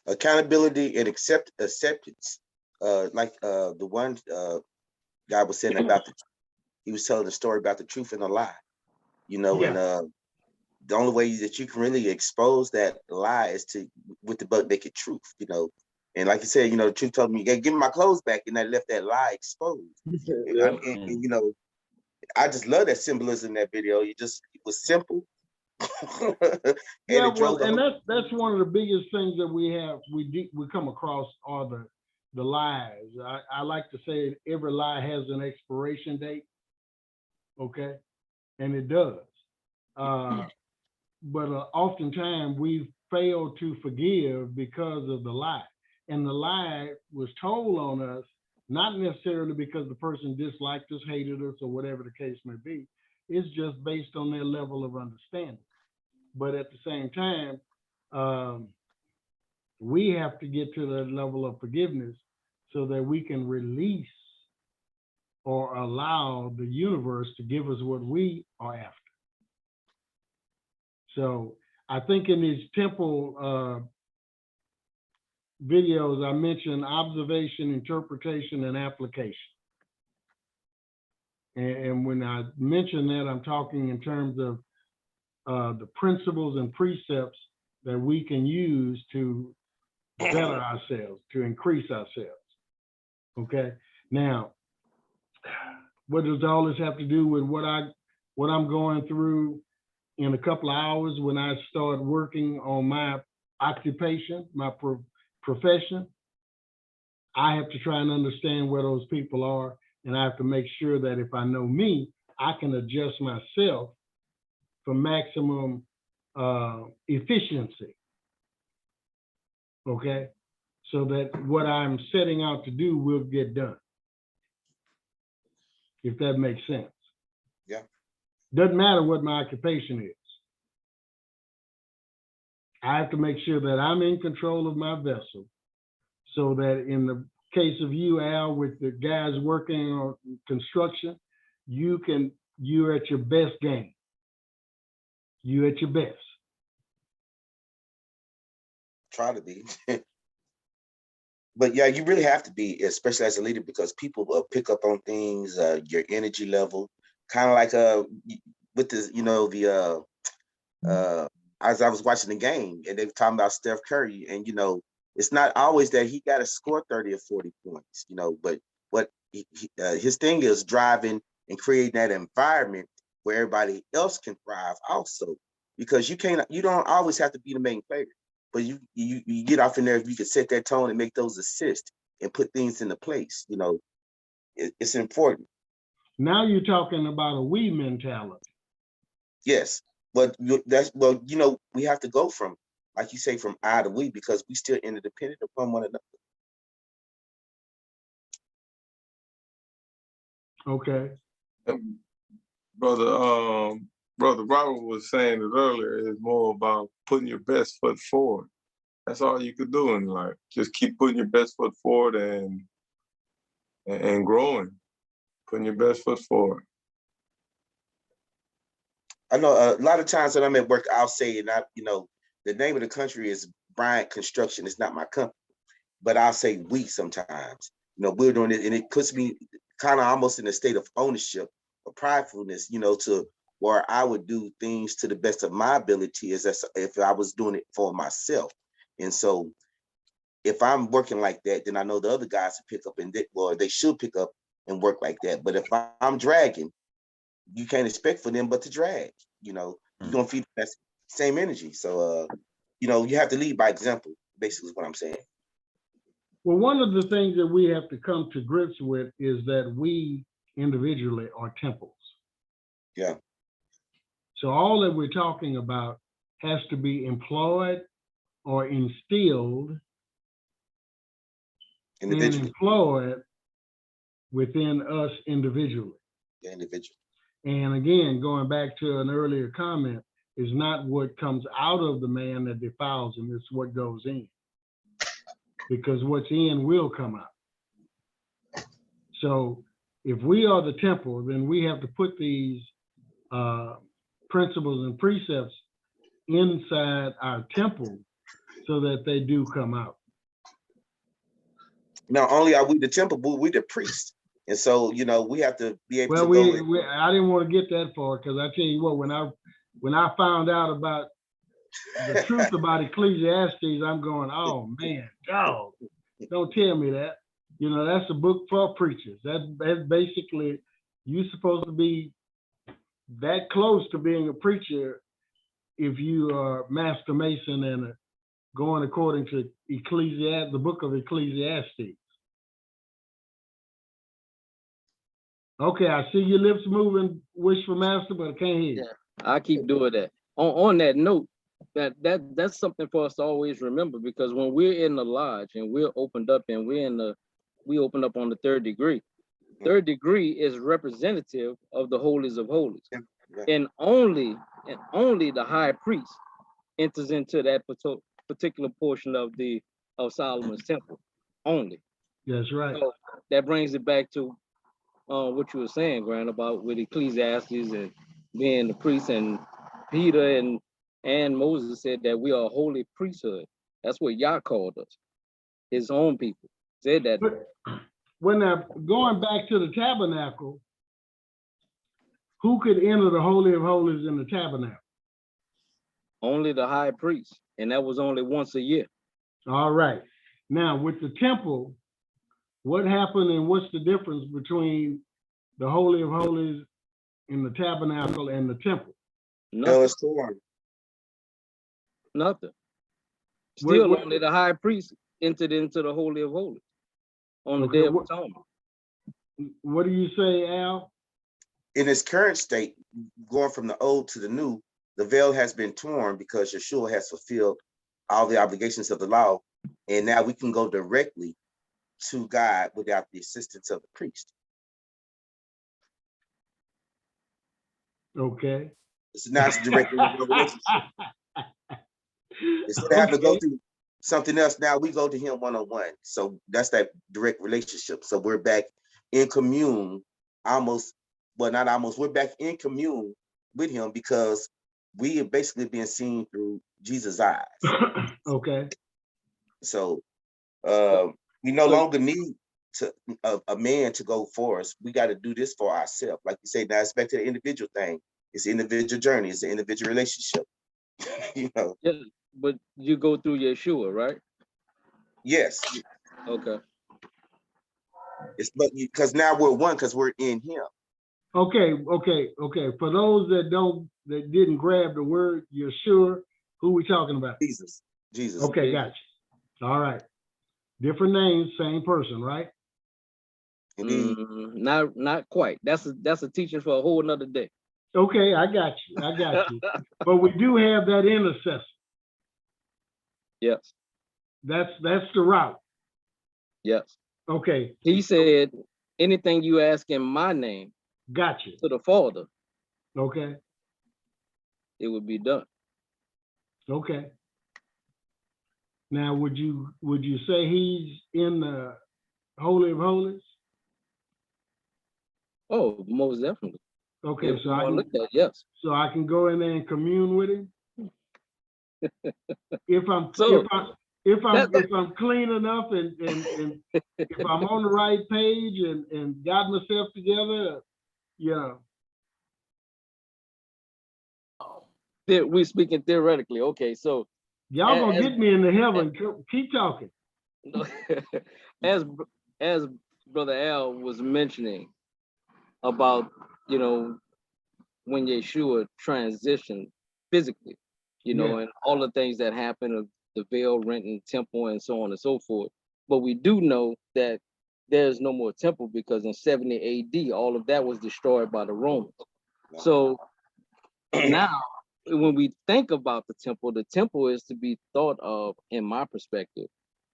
Accountability and acceptance. Like the one guy was saying about he was telling the story about the truth and the lie. You know, Yeah. and the only way that you can really expose that lie is with the buck naked truth, you know. And like you said, you know, the truth told me, give me my clothes back, and I left that lie exposed. Yeah. And, you know, I just love that symbolism in that video. It was simple. And Yeah, it drove well, and that's one of the biggest things that we come across are the lies. I like to say every lie has an expiration date, okay? And it does. But oftentimes we fail to forgive because of the lie. And the lie was told on us, not necessarily because the person disliked us, hated us, or whatever the case may be. It's just based on their level of understanding. But at the same time, we have to get to the level of forgiveness so that we can release or allow the universe to give us what we are after. So I think in these temple videos, I mentioned observation, interpretation, and application. And when I mention that, I'm talking in terms of the principles and precepts that we can use to better ourselves, to increase ourselves. Okay. Now, what does all this have to do with what I'm going through in a couple of hours when I start working on my occupation, my profession? I have to try and understand where those people are, and I have to make sure that if I know me, I can adjust myself for maximum efficiency. Okay, so that what I'm setting out to do will get done. If that makes sense. Yeah. Doesn't matter what my occupation is. I have to make sure that I'm in control of my vessel, so that in the case of you, Al, with the guys working on construction, you're at your best game. You're at your best. Try to be. But yeah, you really have to be, especially as a leader, because people will pick up on things, your energy level, kind of like with the, you know, the as I was watching the game and they were talking about Steph Curry, and you know, it's not always that he got to score 30 or 40 points, you know, but what his thing is driving and creating that environment where everybody else can thrive also, because you don't always have to be the main player, but you get off in there, if you can set that tone and make those assists and put things into place, you know, it's important. Now you're talking about a we mentality. Yes, but well, you know, we have to go from, like you say, from I to we, because we still interdependent upon one another. Okay. Brother Robert was saying it earlier, it's more about putting your best foot forward. That's all you could do in life. Just keep putting your best foot forward and growing, putting your best foot forward. I know a lot of times when I'm at work, I'll say, and you know, the name of the country is Bryant Construction. It's not my company, but I'll say we sometimes. You know, we're doing it, and it puts me kind of almost in a state of ownership or pridefulness, you know, to where I would do things to the best of my ability as if I was doing it for myself. And so if I'm working like that, then I know the other guys will pick up they should pick up and work like that. But if I'm dragging, you can't expect for them but to drag, you know, you're gonna feed that same energy. So you know, you have to lead by example, basically is what I'm saying. Well, one of the things that we have to come to grips with is that we individually are temples. Yeah. So all that we're talking about has to be employed or instilled and employed within us individually. Yeah, individual. And again, going back to an earlier comment, is not what comes out of the man that defiles him, it's what goes in. Because what's in will come out. So if we are the temple, then we have to put these principles and precepts inside our temple so that they do come out. Not only are we the temple, but we the priest. And so, you know, we have to be able to go. I didn't want to get that far, because I tell you what, when I found out about the truth about Ecclesiastes, I'm going, oh man, dog, don't tell me that. You know, that's a book for preachers. That's basically, you're supposed to be that close to being a preacher if you are Master Mason and going according to the book of Ecclesiastes. Okay, I see your lips moving, wish for master, but I can't hear you. Yeah, I keep doing that. On that note, that's something for us to always remember, because when we're in the lodge and we're opened up and we opened up on the third degree. Third degree is representative of the holies of holies. And only the high priest enters into that particular portion of Solomon's temple. Only. That's right. So that brings it back to what you were saying, Grant, about with Ecclesiastes and being the priest, and Peter and Moses said that we are a holy priesthood. That's what Yah called us. His own people said that. But when going back to the tabernacle, who could enter the Holy of Holies in the tabernacle? Only the high priest, and that was only once a year. All right. Now with the temple, what happened and what's the difference between the Holy of Holies in the tabernacle and the temple? Nothing. Still only the high priest entered into the Holy of Holies on the Day of Atonement. What do you say, Al? In its current state, going from the old to the new, the veil has been torn because Yeshua has fulfilled all the obligations of the law And now we can go directly to God without the assistance of the priest. Okay. It's not directly a relationship. Instead of having to go through something else, now we go to him one-on-one. So that's that direct relationship. So we're back in commune, we're back in commune with him because we are basically being seen through Jesus' eyes. Okay. So we no longer need a man to go for us. We got to do this for ourselves. Like you say, now it's back to the individual thing. It's an individual journey. It's an individual relationship. You know. Yeah, but you go through Yeshua, right? Yes. Okay. It's because now we're one because we're in him. Okay. For those that didn't grab the word Yeshua, who we talking about? Jesus. Okay, gotcha. All right. Different names, same person, right? Not quite. That's a teaching for a whole nother day. Okay, I got you. But we do have that intercessor. Yes. That's the route. Yes. Okay. He said, anything you ask in my name, gotcha, to the Father, okay, it would be done. Okay. Now, would you say he's in the Holy of Holies? Oh, most definitely. Okay, If so you I wanna can look at, yes. so I can go in there and commune with him. if I'm clean enough and if I'm on the right page and got myself together, yeah. We speaking theoretically. Okay, so y'all gonna get me into heaven. Keep talking. as Brother Al was mentioning about, when Yeshua transitioned physically, and all the things that happened, of the veil rent and temple and so on and so forth. But we do know that there's no more temple because in 70 AD, all of that was destroyed by the Romans. So now when we think about the temple is to be thought of, in my perspective,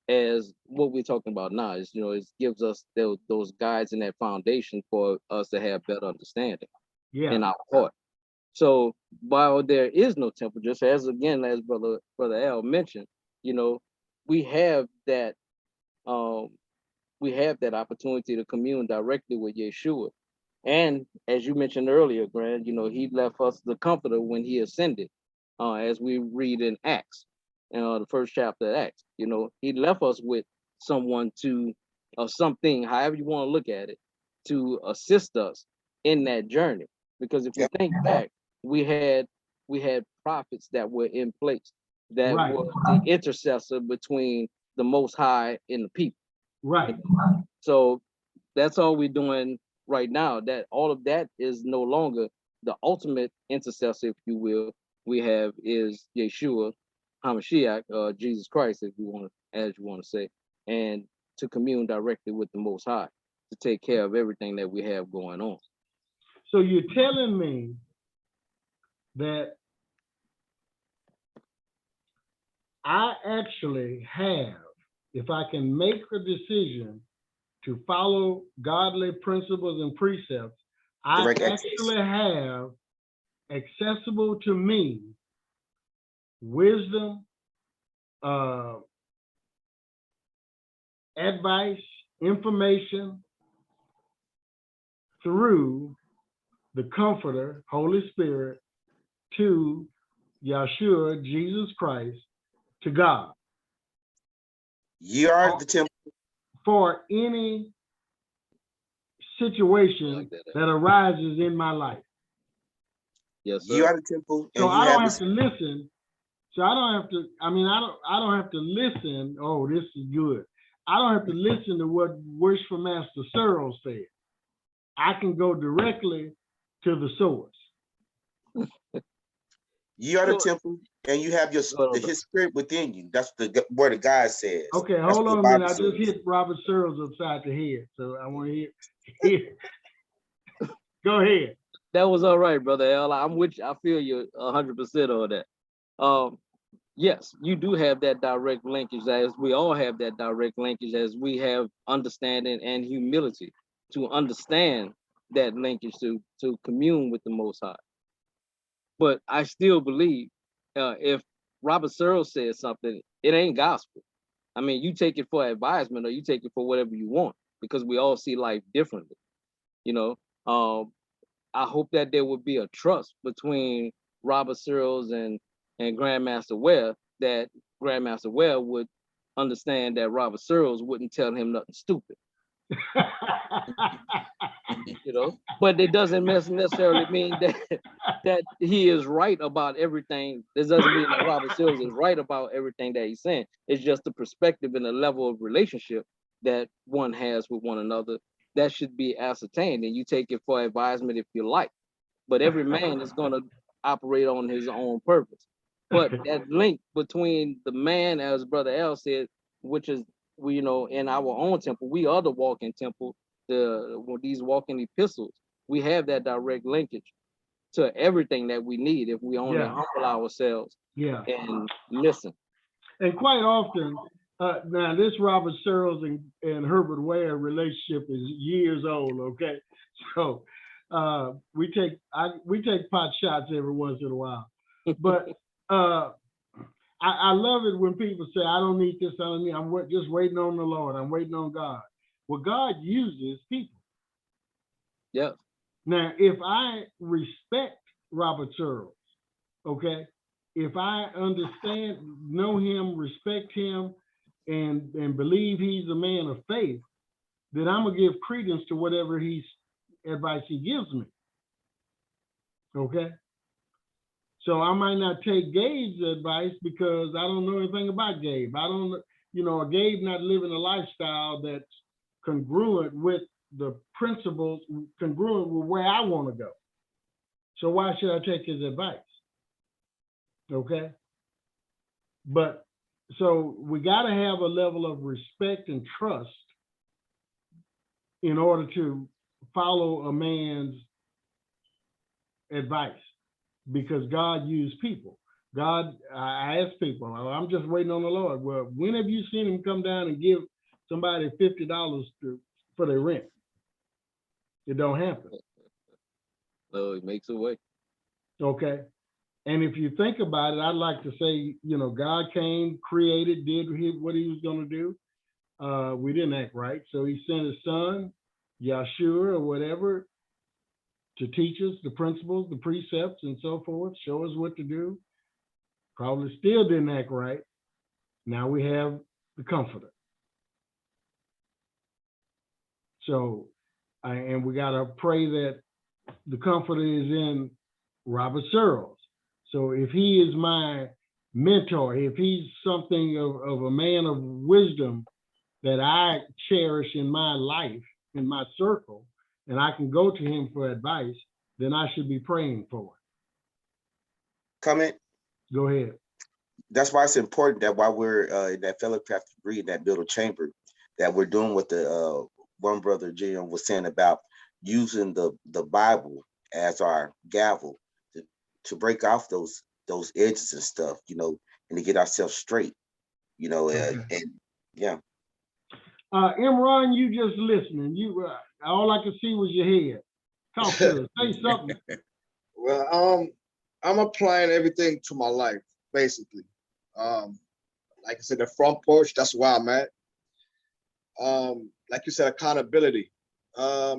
as what we're talking about now. Is it gives us those guides and that foundation for us to have better understanding in our heart. So while there is no temple, just as Brother Al mentioned, we have that opportunity to commune directly with Yeshua. And as you mentioned earlier, Grant, he left us the comforter when he ascended, as we read in Acts, the first chapter of Acts. He left us with someone something, however you want to look at it, to assist us in that journey. Because if we think back, we had prophets that were in place that were the intercessor between the Most High and the people. Right. So that's all we're doing right now. That all of that is no longer the ultimate intercessor, if you will. We have is Yeshua HaMashiach, Jesus Christ, as you want to say, and to commune directly with the Most High to take care of everything that we have going on. So you're telling me that I actually have, if I can make a decision to follow godly principles and precepts, I actually have accessible to me wisdom, advice, information through the Comforter, Holy Spirit, to Yeshua, Jesus Christ, to God. You are the temple. For any situation that arises in my life. Yes, sir. You are the temple. So I don't have to listen. So I don't have to, I don't have to listen, oh, this is good. I don't have to listen to what Worshipful Master Cyril said. I can go directly to the source. You are the temple, and you have his spirit within you. That's the word of God says. Okay, hold on a minute. I just hit Robert Searles upside the head, so I want to hear. Go ahead. That was all right, Brother Al. I'm with you. I feel you 100% on that. yes, you do have that direct linkage, as we all have that direct linkage, as we have understanding and humility to understand that linkage to commune with the Most High. But I still believe if Robert Searle says something, it ain't gospel. I mean, you take it for advisement or you take it for whatever you want, because we all see life differently. You know, I hope that there would be a trust between Robert Searles and Grandmaster Ware, that Grandmaster Ware would understand that Robert Searles wouldn't tell him nothing stupid. You know, but it doesn't necessarily mean that he is right about everything. This doesn't mean that Robert Searles is right about everything that he's saying. It's just the perspective and the level of relationship that one has with one another that should be ascertained, and you take it for advisement if you like. But every man is going to operate on his own purpose. But that link between the man, as Brother L said, which is, we, you know, in our own temple, we are the walking temple, these walking epistles, we have that direct linkage to everything that we need if we only humble ourselves and listen. And quite often, now this Robert Searles and Herbert Ware relationship is years old, okay? So we take pot shots every once in a while. But I love it when people say, I don't need this, I don't need, I'm just waiting on the Lord, I'm waiting on God. Well, God uses people. Yeah. Now, if I respect Robert Searles, okay, if I understand, know him, respect him, and believe he's a man of faith, then I'm gonna give credence to whatever advice he gives me. Okay. So I might not take Gabe's advice because I don't know anything about Gabe. I don't, Gabe not living a lifestyle that's congruent with the principles, congruent with where I want to go. So why should I take his advice? Okay. But so we got to have a level of respect and trust in order to follow a man's advice, because God used people. I asked people, I'm just waiting on the Lord. Well, when have you seen him come down and give somebody $50 for their rent? It don't happen. So it makes a way. Okay. And if you think about it, I'd like to say, God came, created, did what he was going to do. We didn't act right. So he sent his son, Yeshua or whatever, to teach us the principles, the precepts, and so forth, show us what to do. Probably still didn't act right. Now we have the Comforter. So, and we got to pray that the Comforter is in Robert Searles. So if he is my mentor, if he's something of a man of wisdom that I cherish in my life, in my circle, and I can go to him for advice, then I should be praying for it. Comment? Go ahead. That's why it's important that while we're in that fellowship degree, in that building chamber, that we're doing what the one brother Jim was saying about using the Bible as our gavel to break off those edges and stuff, and to get ourselves straight, Okay. and yeah. Imran, you just listening. You all I could see was your head. Talk to us. Say something. Well, I'm applying everything to my life, basically. Like I said, the front porch, that's where I'm at. Like you said, accountability. I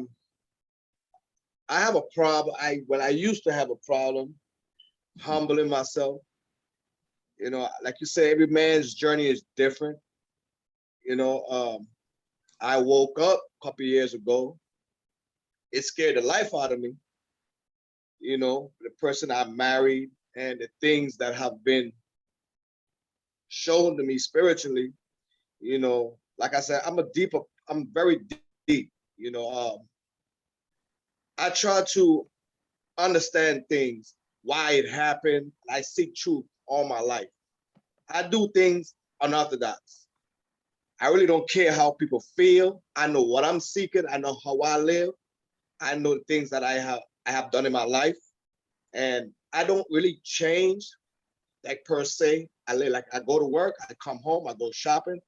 have a problem. I used to have a problem humbling myself. Like you said, every man's journey is different. I woke up a couple years ago. It scared the life out of me. The person I married and the things that have been shown to me spiritually. Like I said, I'm very deep. I try to understand things, why it happened. I seek truth all my life. I do things unorthodox. I really don't care how people feel. I know what I'm seeking. I know how I live. I know the things that I have done in my life. And I don't really change like per se. I live like I go to work, I come home, I go shopping.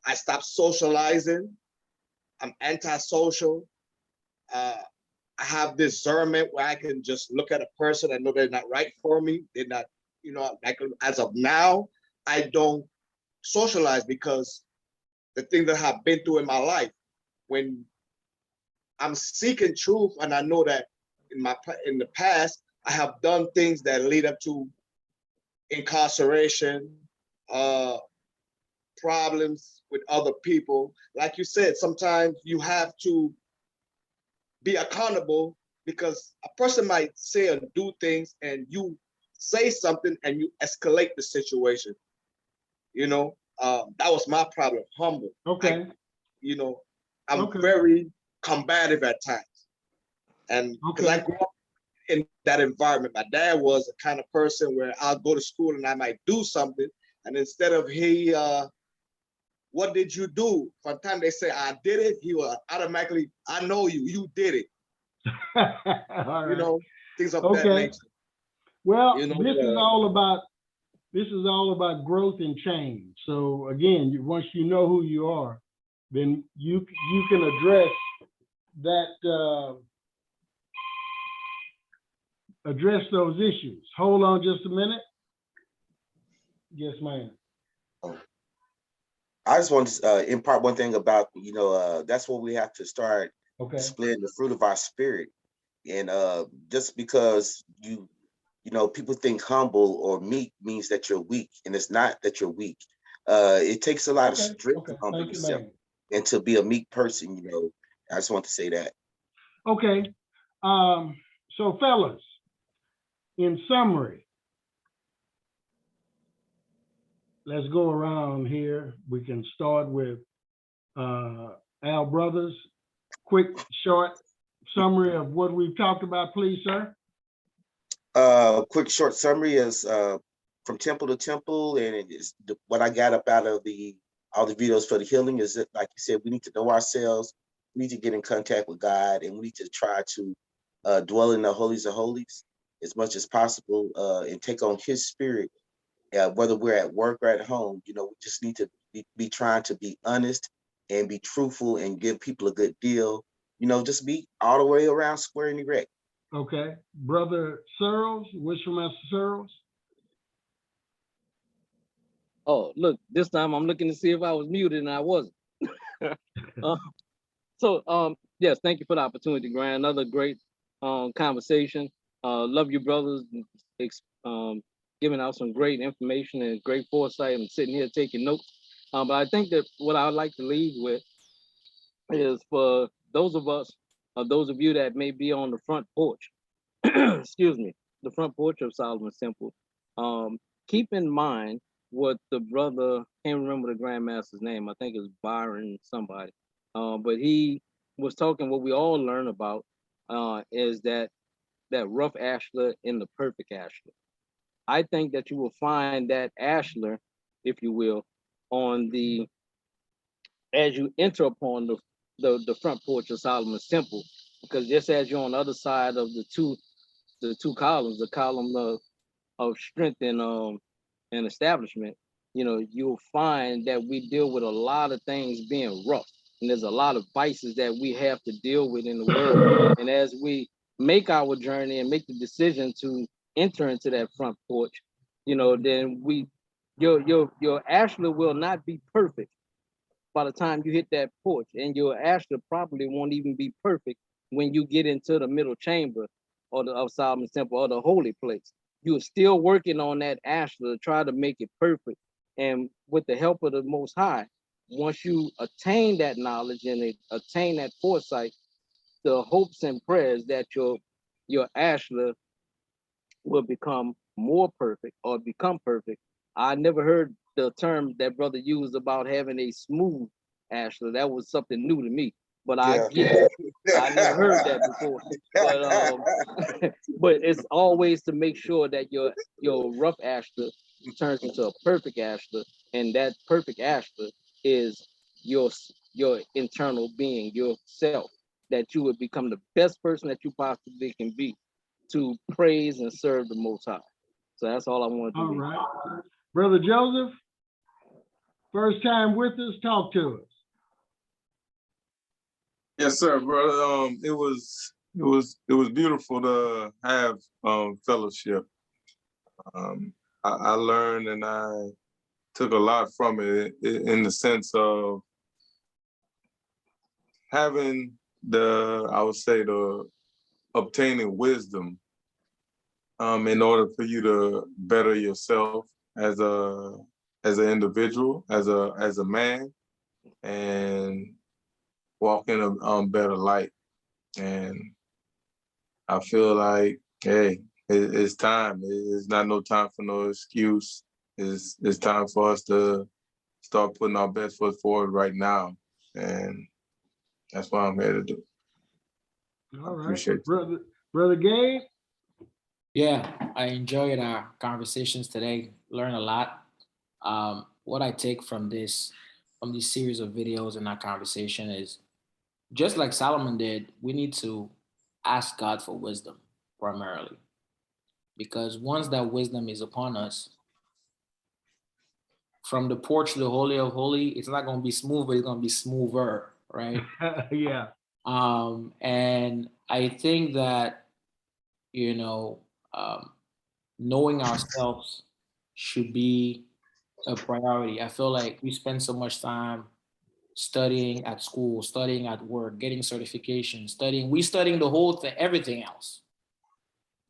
I stop socializing. I'm antisocial. I have discernment where I can just look at a person and know they're not right for me. They're not, you know, like as of now, I don't socialize because the thing that I've been through in my life, when I'm seeking truth and I know that in the past, I have done things that lead up to incarceration, problems with other people. Like you said, sometimes you have to be accountable because a person might say or do things and you say something and you escalate the situation. You know, that was my problem, humble. Okay. You know, I'm Okay. very combative at times. And because I grew up in that environment, my dad was the kind of person where I'll go to school and I might do something. And instead of what did you do? From the time they say I did it, he will automatically, I know you, you did it. All You right. know, things of that Okay. nature. Well, You know, this is all about growth and change. So again, once you know who you are, then you can address that, address those issues. Hold on just a minute. Yes, ma'am. I just want to impart one thing about, that's what we have to start Okay. displaying the fruit of our spirit. And just because people think humble or meek means that you're weak, and it's not that you're weak. It takes a lot of strength to humble Thank you, yourself ma'am. and to be a meek person. I just want to say that. Okay. So fellas, in summary, let's go around here. We can start with Al Brothers. Quick, short summary of what we've talked about, please, sir. Quick, short summary is from temple to temple, and it is what I got up out of all the videos for the healing is that, like you said, we need to know ourselves. We need to get in contact with God, and we need to try to dwell in the holies of holies as much as possible and take on His spirit. Whether we're at work or at home, we just need to be trying to be honest and be truthful and give people a good deal. Just be all the way around square and erect. Okay. Brother Searles, Wishful Master Searles. Oh, look, this time I'm looking to see if I was muted and I wasn't. Yes, thank you for the opportunity, Grant. Another great conversation. Love you, brothers, giving out some great information and great foresight. I'm sitting here taking notes. But I think that what I would like to leave with is for those of us, or those of you that may be on the front porch, excuse me, the front porch of Solomon's Temple, keep in mind what the brother, can't remember the Grandmaster's name, I think it's Byron somebody, but he was talking, what we all learn about is that rough ashlar and the perfect ashlar. I think that you will find that ashlar, if you will, as you enter upon the front porch of Solomon's Temple, because just as you're on the other side of the two columns, the column of strength and establishment, you'll find that we deal with a lot of things being rough, and there's a lot of vices that we have to deal with in the world. And as we make our journey and make the decision to enter into that front porch, then your ashlar will not be perfect by the time you hit that porch, and your ashlar probably won't even be perfect when you get into the middle chamber of Solomon's Temple or the holy place. You're still working on that ashlar to try to make it perfect. And with the help of the Most High, once you attain that knowledge and attain that foresight, the hopes and prayers that your ashlar will become more perfect or become perfect. I never heard the term that brother used about having a smooth ashlar. That was something new to me, but I get it. I never heard that before. But but it's always to make sure that your rough ashlar turns into a perfect ashlar, and that perfect ashlar is your internal being, yourself, that you would become the best person that you possibly can be to praise and serve the Most High. So that's all I wanted to All do. right. Brother Joseph, first time with us, talk to us. Yes, sir, brother. It was beautiful to have fellowship. I learned and I took a lot from it in the sense of having I would say the obtaining wisdom in order for you to better yourself as an individual, as a man, and walk in a better light. And I feel like, hey, it's time. It's not no time for no excuse. It's time for us to start putting our best foot forward right now. And that's what I'm here to do. All right. Appreciate it. Brother Gabe. Yeah, I enjoyed our conversations today. Learn a lot. What I take from this series of videos and our conversation is just like Solomon did, we need to ask God for wisdom primarily. Because once that wisdom is upon us, from the porch to the Holy of Holy, it's not going to be smooth, but it's going to be smoother, right? Yeah. And I think that, knowing ourselves should be a priority. I feel like we spend so much time studying at school, studying at work, getting certifications, studying the whole thing, everything else,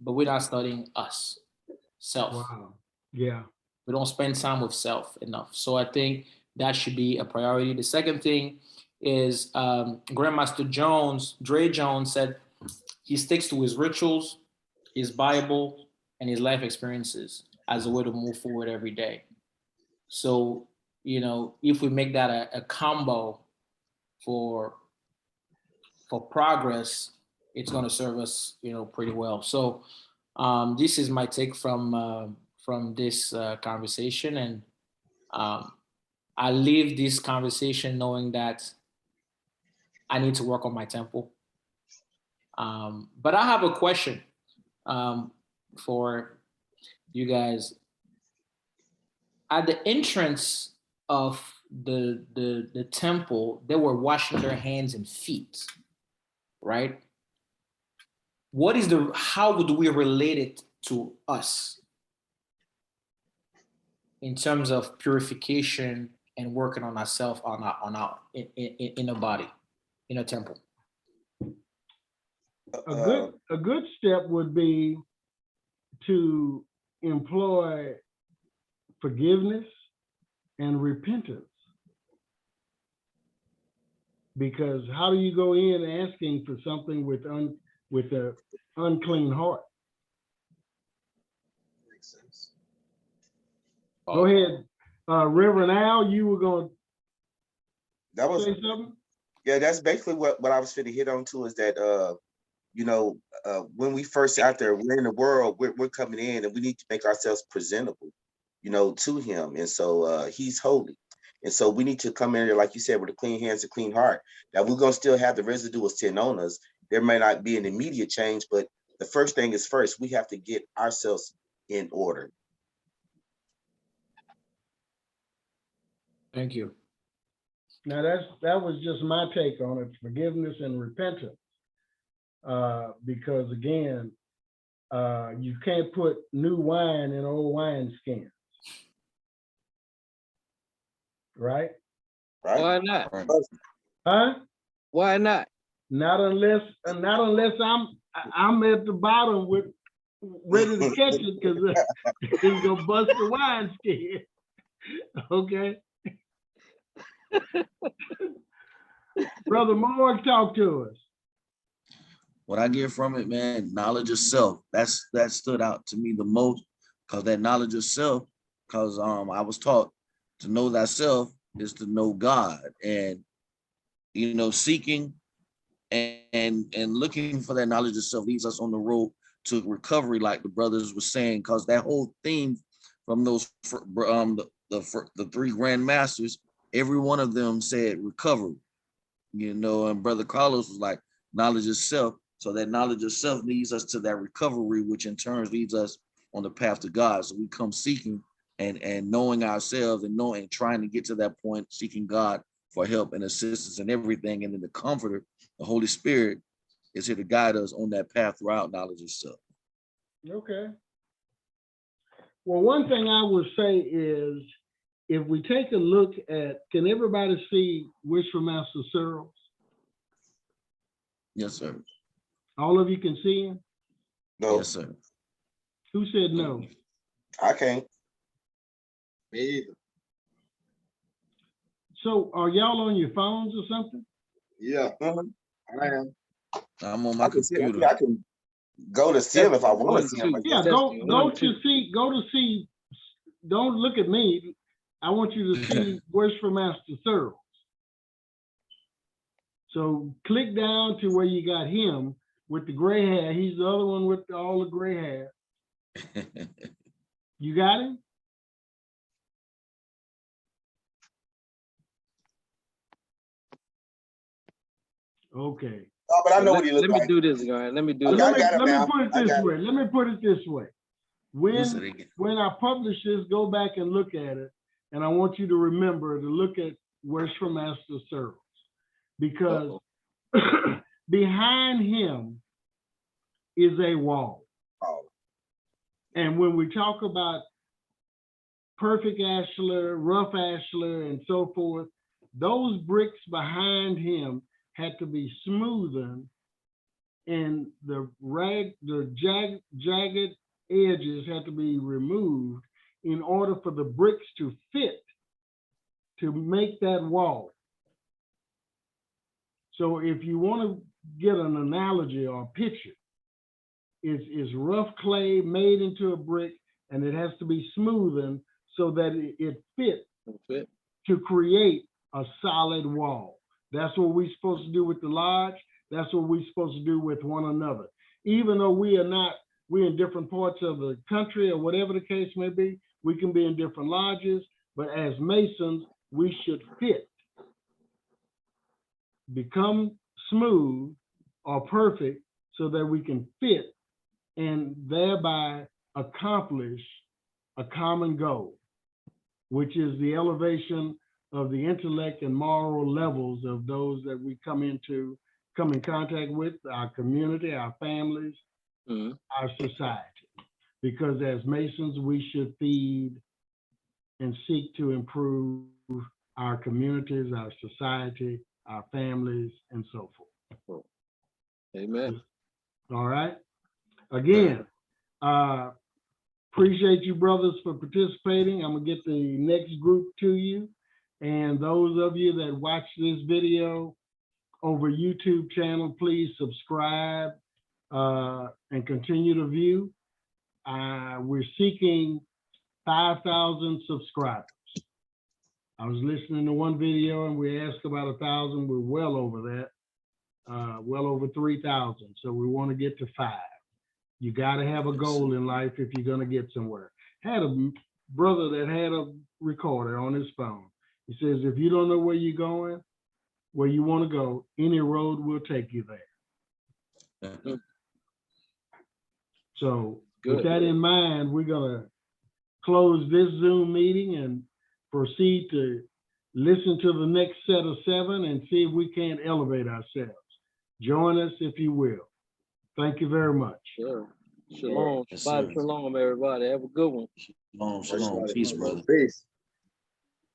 but we're not studying us, self. Wow. Yeah. We don't spend time with self enough. So I think that should be a priority. The second thing is Grandmaster Jones, Dre Jones, said he sticks to his rituals, his Bible, and his life experiences as a way to move forward every day. So, if we make that a combo for progress, it's going to serve us, pretty well. So this is my take from this conversation. And I leave this conversation knowing that I need to work on my tempo. But I have a question for you guys. At the entrance of the temple, they were washing their hands and feet, right? How would we relate it to us in terms of purification and working on ourselves in a body, in a temple? A good step would be to employ forgiveness and repentance. Because how do you go in asking for something with an unclean heart? Makes sense. Go ahead, Reverend Al, you were going to say something? Yeah, that's basically what I was finna hit on too, is that when we first out there, we're in the world, we're coming in and we need to make ourselves presentable, to him. And so he's holy. And so we need to come in there, like you said, with a clean hands and clean heart. Now we're gonna still have the residue of sin on us. There may not be an immediate change, but the first thing is first, we have to get ourselves in order. Thank you. Now that was just my take on it, forgiveness and repentance. Because again, you can't put new wine in old wineskins. Right? Why not? Huh? Why not? Not unless I'm at the bottom with ready to catch it, because it's gonna bust the wineskin. Okay. Brother Moore, talk to us. What I get from it, man, knowledge of self. That stood out to me the most, because that knowledge of self, because I was taught to know thyself is to know God. And seeking and looking for that knowledge of self leads us on the road to recovery, like the brothers were saying, because that whole theme from those the three grand masters, every one of them said recovery, and Brother Carlos was like knowledge of self. So that knowledge of self leads us to that recovery, which in turn leads us on the path to God. So we come seeking and knowing ourselves and knowing, trying to get to that point, seeking God for help and assistance and everything. And then the Comforter, the Holy Spirit, is here to guide us on that path throughout knowledge itself. Okay. Well, one thing I would say is, if we take a look at, can everybody see Wish for Master Searles? Yes, sir. All of you can see him? No, Yes, sir. Who said no? I can't. Me either. So are y'all on your phones or something? Yeah, Mhm. I am. I'm on my I can see. computer. I can go to see him if I want to see him. Yeah, go to see, don't look at me. I want you to see Wish for Master Searles. So click down to where you got him with the gray hair. He's the other one with all the gray hair. You got him? Okay. Oh, but I know what he Let looks me like. do this, guys. Let me do I this. got him Let me now. put it I this got way. Let me put it this way. Who's it again? When I publish this, go back and look at it. And I want you to remember to look at Wish for Master Searles. Because behind him is a wall. Oh, And when we talk about perfect ashlar, rough ashlar, and so forth, those bricks behind him had to be smoothened, and the jagged edges had to be removed in order for the bricks to fit to make that wall. So if you want to get an analogy or a picture, it's rough clay made into a brick, and it has to be smoothened so that it fits to create a solid wall. That's what we're supposed to do with the lodge. That's what we're supposed to do with one another. Even though we're in different parts of the country or whatever the case may be, we can be in different lodges, but as Masons, we should fit, become smooth or perfect so that we can fit and thereby accomplish a common goal, which is the elevation of the intellect and moral levels of those that we come in contact with, our community, our families, our society. Because as Masons, we should feed and seek to improve our communities, our society, our families, and so forth. Amen. All right. Again, appreciate you brothers for participating. I'm gonna get the next group to you. And those of you that watch this video over YouTube channel, please subscribe and continue to view. We're seeking 5,000 subscribers. I was listening to one video and we asked about 1,000. We're well over that, well over 3,000. So we want to get to 5. You got to have a goal in life if you're going to get somewhere. Had a brother that had a recorder on his phone. He says, if you don't know where you're going, where you want to go, any road will take you there. So with that in mind, we're going to close this Zoom meeting and proceed to listen to the next set of 7 and see if we can't elevate ourselves. Join us if you will. Thank you very much. Sure. Shalom. Yes, Shabbat sir. shalom, everybody. Have a good one. Shalom, shalom. Peace, brother. Peace.